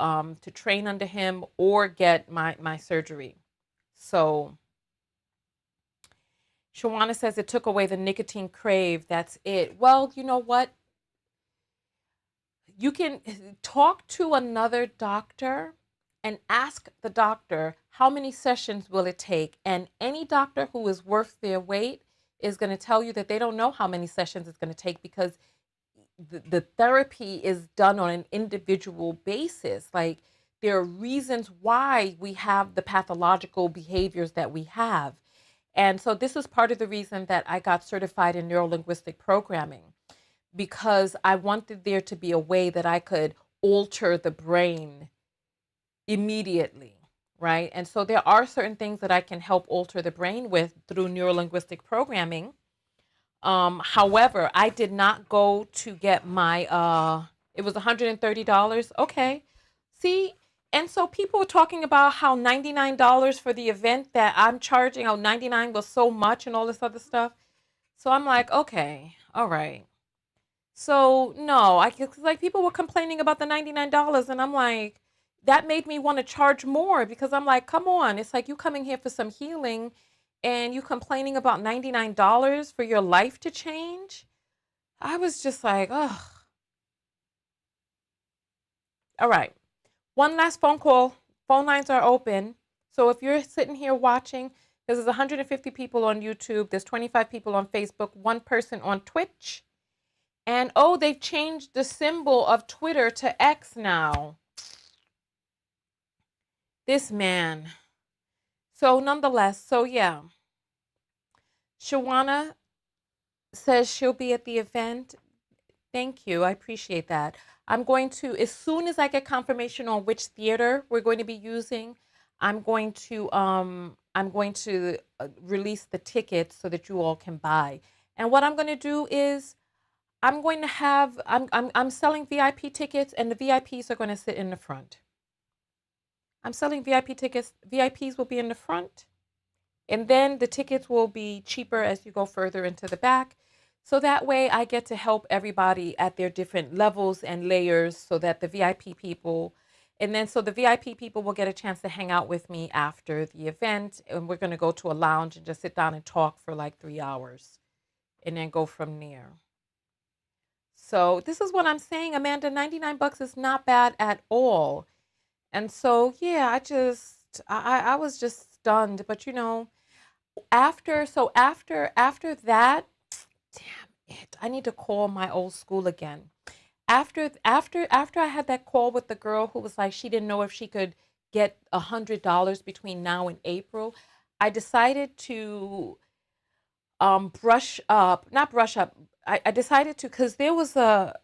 Speaker 1: train under him or get my surgery. So Shawana says it took away the nicotine crave. That's it. Well, you know what? You can talk to another doctor and ask the doctor how many sessions will it take. And any doctor who is worth their weight is going to tell you that they don't know how many sessions it's going to take, because the therapy is done on an individual basis. Like, there are reasons why we have the pathological behaviors that we have. And so this is part of the reason that I got certified in neurolinguistic programming, because I wanted there to be a way that I could alter the brain immediately, right? And so there are certain things that I can help alter the brain with through neurolinguistic programming. However, I did not go to get my it was $130. Okay. See, and so people were talking about how $99 for the event that I'm charging, how 99 was so much and all this other stuff. So I'm like, okay, all right. So no, I cause like people were complaining about the $99 and I'm like, that made me want to charge more because I'm like, come on, it's like you coming here for some healing and you complaining about $99 for your life to change. I was just like, ugh. All right. One last phone call. Phone lines are open. So if you're sitting here watching, there's 150 people on YouTube, there's 25 people on Facebook, one person on Twitch. And oh, they've changed the symbol of Twitter to X now. This man. So nonetheless, so yeah. Shawana says she'll be at the event. Thank you. I appreciate that. I'm going to, as soon as I get confirmation on which theater we're going to be using, I'm going to release the tickets so that you all can buy. And what I'm going to do is I'm selling VIP tickets and the VIPs are going to sit in the front. I'm selling VIP tickets. VIPs will be in the front. And then the tickets will be cheaper as you go further into the back. So that way I get to help everybody at their different levels and layers so that the VIP people, and then so the VIP people will get a chance to hang out with me after the event. And we're going to go to a lounge and just sit down and talk for like 3 hours and then go from there. So this is what I'm saying, Amanda, $99 is not bad at all. And so, yeah, I was just stunned, but after that, damn it, I need to call my old school again. After I had that call with the girl who was like she didn't know if she could get $100 between now and April, I decided to brush up, not brush up. I decided to because there was a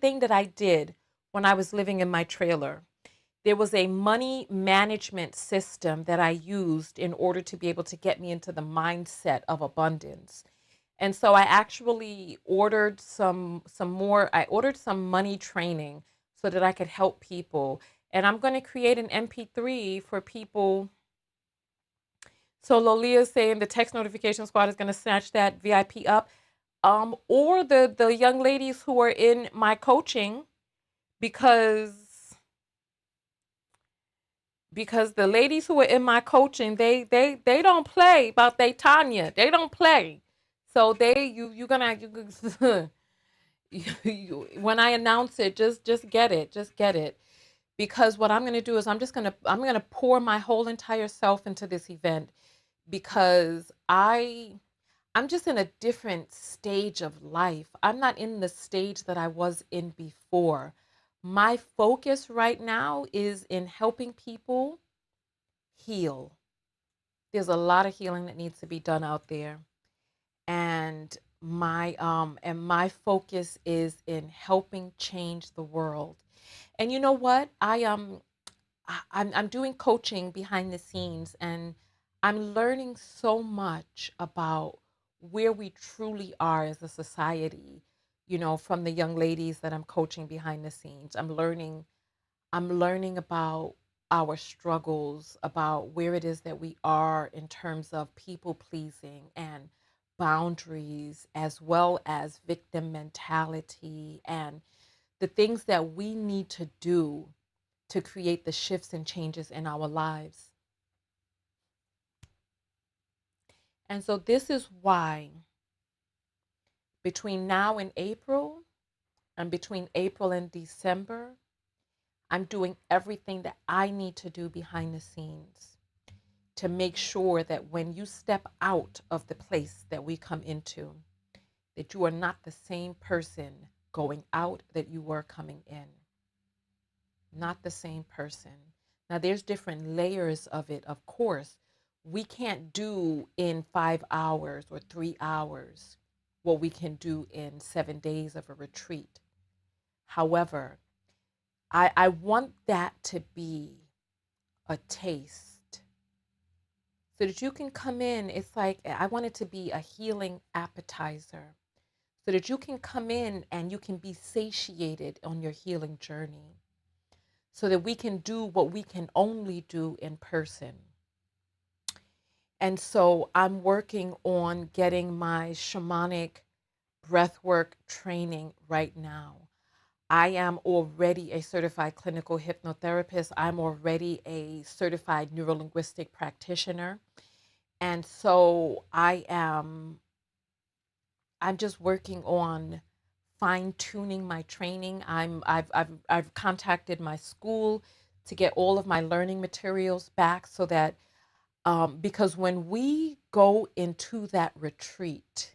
Speaker 1: thing that I did when I was living in my trailer. There was a money management system that I used in order to be able to get me into the mindset of abundance. And so I actually ordered I ordered some money training so that I could help people. And I'm going to create an MP3 for people. So Lolia's saying the text notification squad is going to snatch that VIP up. Or the young ladies who are in my coaching because the ladies who are in my coaching, they don't play about they Tonya. They don't play. So you're gonna when I announce it, just get it. Just get it. Because what I'm gonna do is I'm gonna pour my whole entire self into this event because I'm just in a different stage of life. I'm not in the stage that I was in before. My focus right now is in helping people heal. There's a lot of healing that needs to be done out there. And my focus is in helping change the world. And you know what? I'm doing coaching behind the scenes and I'm learning so much about where we truly are as a society, from the young ladies that I'm coaching behind the scenes. I'm learning about our struggles, about where it is that we are in terms of people pleasing and boundaries, as well as victim mentality and the things that we need to do to create the shifts and changes in our lives. And so this is why between now and April, and between April and December, I'm doing everything that I need to do behind the scenes to make sure that when you step out of the place that we come into, that you are not the same person going out that you were coming in. Not the same person. Now, there's different layers of it, of course. We can't do in 5 hours or 3 hours what we can do in 7 days of a retreat. However, I want that to be a taste so that you can come in. It's like I want it to be a healing appetizer so that you can come in and you can be satiated on your healing journey so that we can do what we can only do in person. And so I'm working on getting my shamanic breathwork training right now. I am already a certified clinical hypnotherapist. I'm already a certified neurolinguistic practitioner. And so I'm just working on fine tuning my training. I've contacted my school to get all of my learning materials back so that because when we go into that retreat,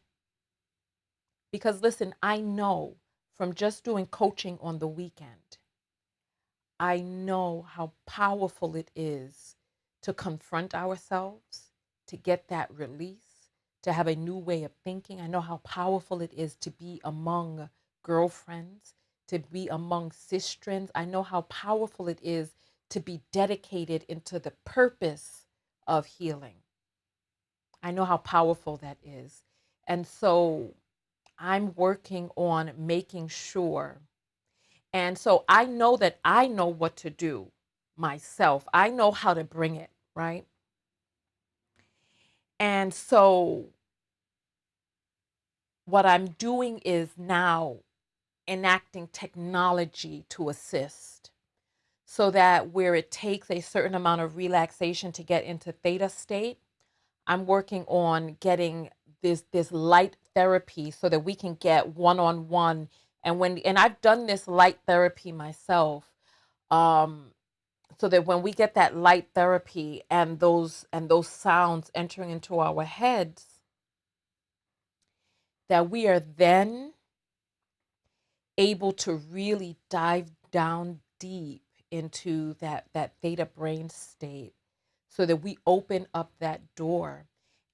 Speaker 1: because listen, I know from just doing coaching on the weekend, I know how powerful it is to confront ourselves, to get that release, to have a new way of thinking. I know how powerful it is to be among girlfriends, to be among sistrens. I know how powerful it is to be dedicated into the purpose of healing. I know how powerful that is. And so I'm working on making sure. And so I know that I know what to do myself. I know how to bring it, right? And so what I'm doing is now enacting technology to assist so that where it takes a certain amount of relaxation to get into theta state, I'm working on getting this light therapy so that we can get one-on-one. And I've done this light therapy myself, so that when we get that light therapy and those sounds entering into our heads, that we are then able to really dive down deep into that theta brain state so that we open up that door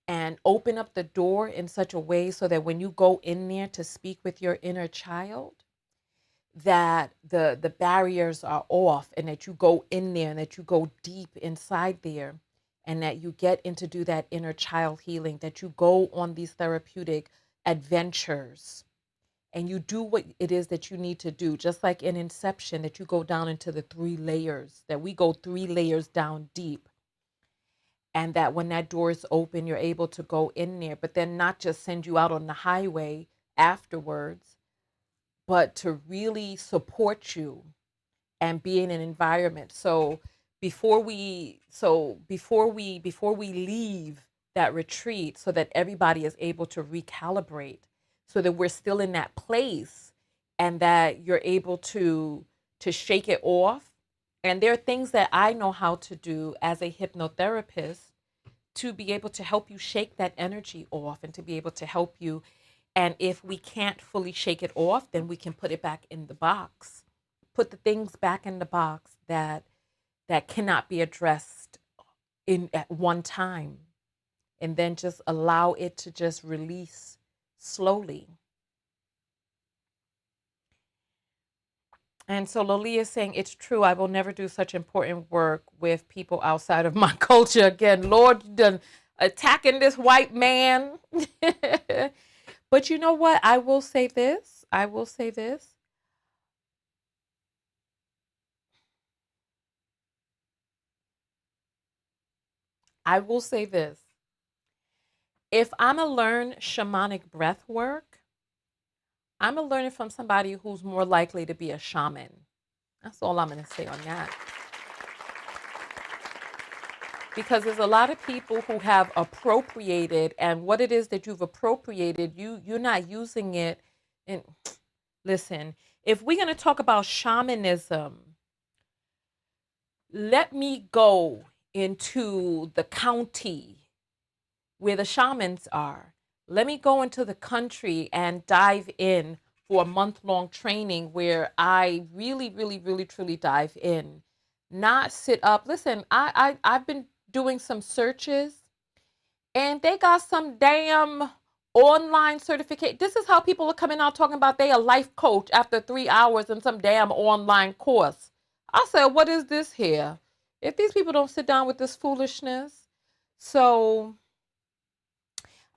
Speaker 1: and open up the door in such a way so that when you go in there to speak with your inner child, that the barriers are off and that you go in there and that you go deep inside there and that you get into do that inner child healing, that you go on these therapeutic adventures and you do what it is that you need to do, just like in Inception, that you go down into the 3 layers, that we go 3 layers down deep. And that when that door is open, you're able to go in there, but then not just send you out on the highway afterwards, but to really support you and be in an environment. So before we leave that retreat, so that everybody is able to recalibrate, so that we're still in that place and that you're able to shake it off. And there are things that I know how to do as a hypnotherapist to be able to help you shake that energy off and to be able to help you. And if we can't fully shake it off, then we can put it back in the box. Put the things back in the box that cannot be addressed in at one time. And then just allow it to just release slowly. And so Lolia is saying, it's true, I will never do such important work with people outside of my culture again. Lord, you done attacking this white man. But you know what? I will say this. I will say this. I will say this. If I'm going to learn shamanic breath work, I'm going to learn it from somebody who's more likely to be a shaman. That's all I'm going to say on that. Because there's a lot of people who have appropriated, and what it is that you've appropriated, you're not using it. And listen, if we're going to talk about shamanism, let me go into the county where the shamans are. Let me go into the country and dive in for a month-long training where I really, really, really, truly dive in. Not sit up. Listen, I've been doing some searches and they got some damn online certificate. This is how people are coming out talking about they a life coach after 3 hours in some damn online course. I said, what is this here? If these people don't sit down with this foolishness. So,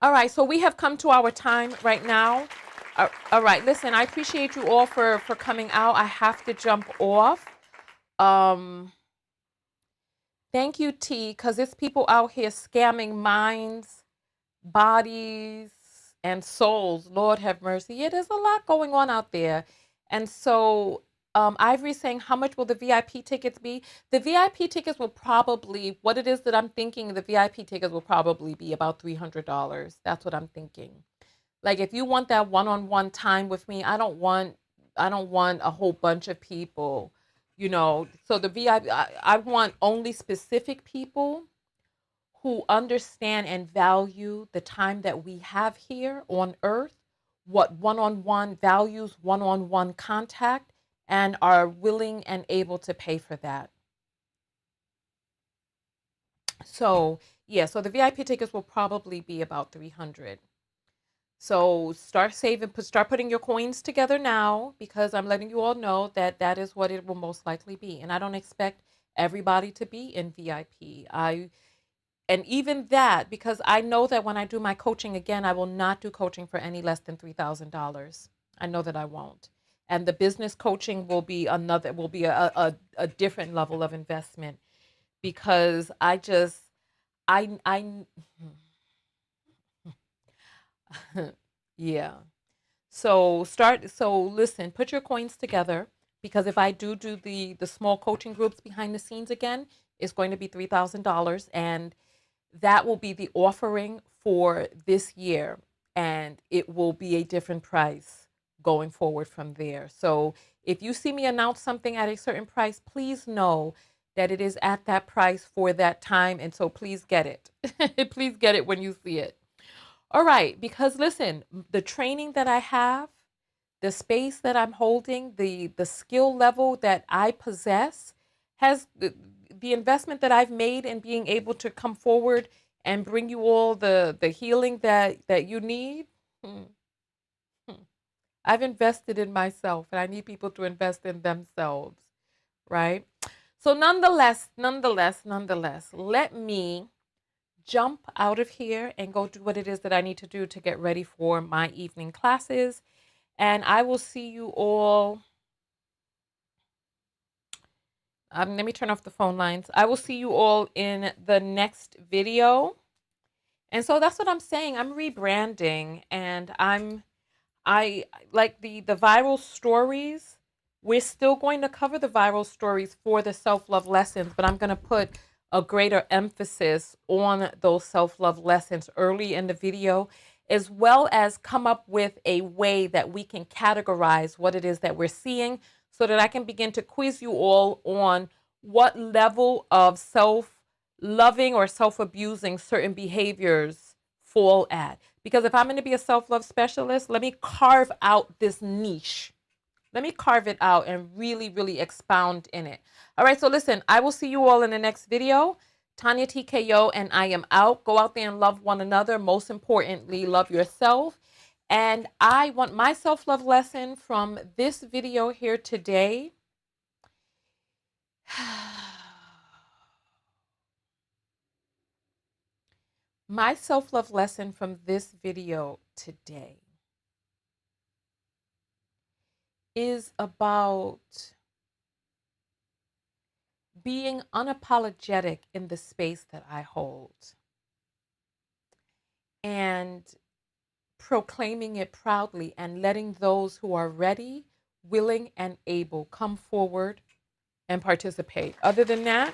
Speaker 1: all right, so we have come to our time right now. All right, listen, I appreciate you all for coming out. I have to jump off. Um, Thank you, T, because it's people out here scamming minds, bodies, and souls. Lord have mercy. Yeah, there's a lot going on out there. And so Ivory's saying, how much will the VIP tickets be? The VIP tickets will probably, what it is that I'm thinking, the VIP tickets will probably be about $300. That's what I'm thinking. Like if you want that one-on-one time with me, I don't want a whole bunch of people, you know. So the VIP, I want only specific people who understand and value the time that we have here on earth, what one-on-one values, one-on-one contact, and are willing and able to pay for that. So, yeah, so the VIP tickets will probably be about 300. So start saving, start putting your coins together now, because I'm letting you all know that that is what it will most likely be. And I don't expect everybody to be in VIP. And even that, because I know that when I do my coaching again, I will not do coaching for any less than $3,000. I know that I won't. And the business coaching will be a different level of investment, because I yeah. So listen, put your coins together, because if I do the small coaching groups behind the scenes again, it's going to be $3,000, and that will be the offering for this year, and it will be a different price going forward from there. So if you see me announce something at a certain price, please know that it is at that price for that time, and so please get it. Please get it when you see it. All right, because listen, the training that I have, the space that I'm holding, the skill level that I possess, has the investment that I've made in being able to come forward and bring you all the healing that you need. hmm, hmm. I've invested in myself, and I need people to invest in themselves, right? So nonetheless, let me jump out of here and go do what it is that I need to do to get ready for my evening classes. And I will see you all. Let me turn off the phone lines. I will see you all in the next video. And so that's what I'm saying. I'm rebranding, and I like the viral stories. We're still going to cover the viral stories for the self-love lessons, but I'm going to put a greater emphasis on those self-love lessons early in the video, as well as come up with a way that we can categorize what it is that we're seeing, so that I can begin to quiz you all on what level of self-loving or self-abusing certain behaviors fall at. Because if I'm going to be a self-love specialist, let me carve out this niche. Let me carve it out and really, really expound in it. All right, so listen, I will see you all in the next video. Tonya TKO, and I am out. Go out there and love one another. Most importantly, love yourself. And I want my self-love lesson from this video here today. My self-love lesson from this video today is about being unapologetic in the space that I hold and proclaiming it proudly, and letting those who are ready, willing, and able come forward and participate. Other than that,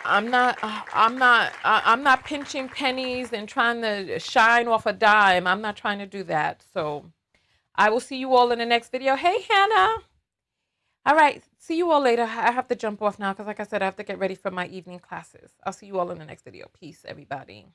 Speaker 1: I'm not pinching pennies and trying to shine off a dime. I'm not trying to do that. So I will see you all in the next video. Hey, Hannah. All right. See you all later. I have to jump off now because, like I said, I have to get ready for my evening classes. I'll see you all in the next video. Peace, everybody.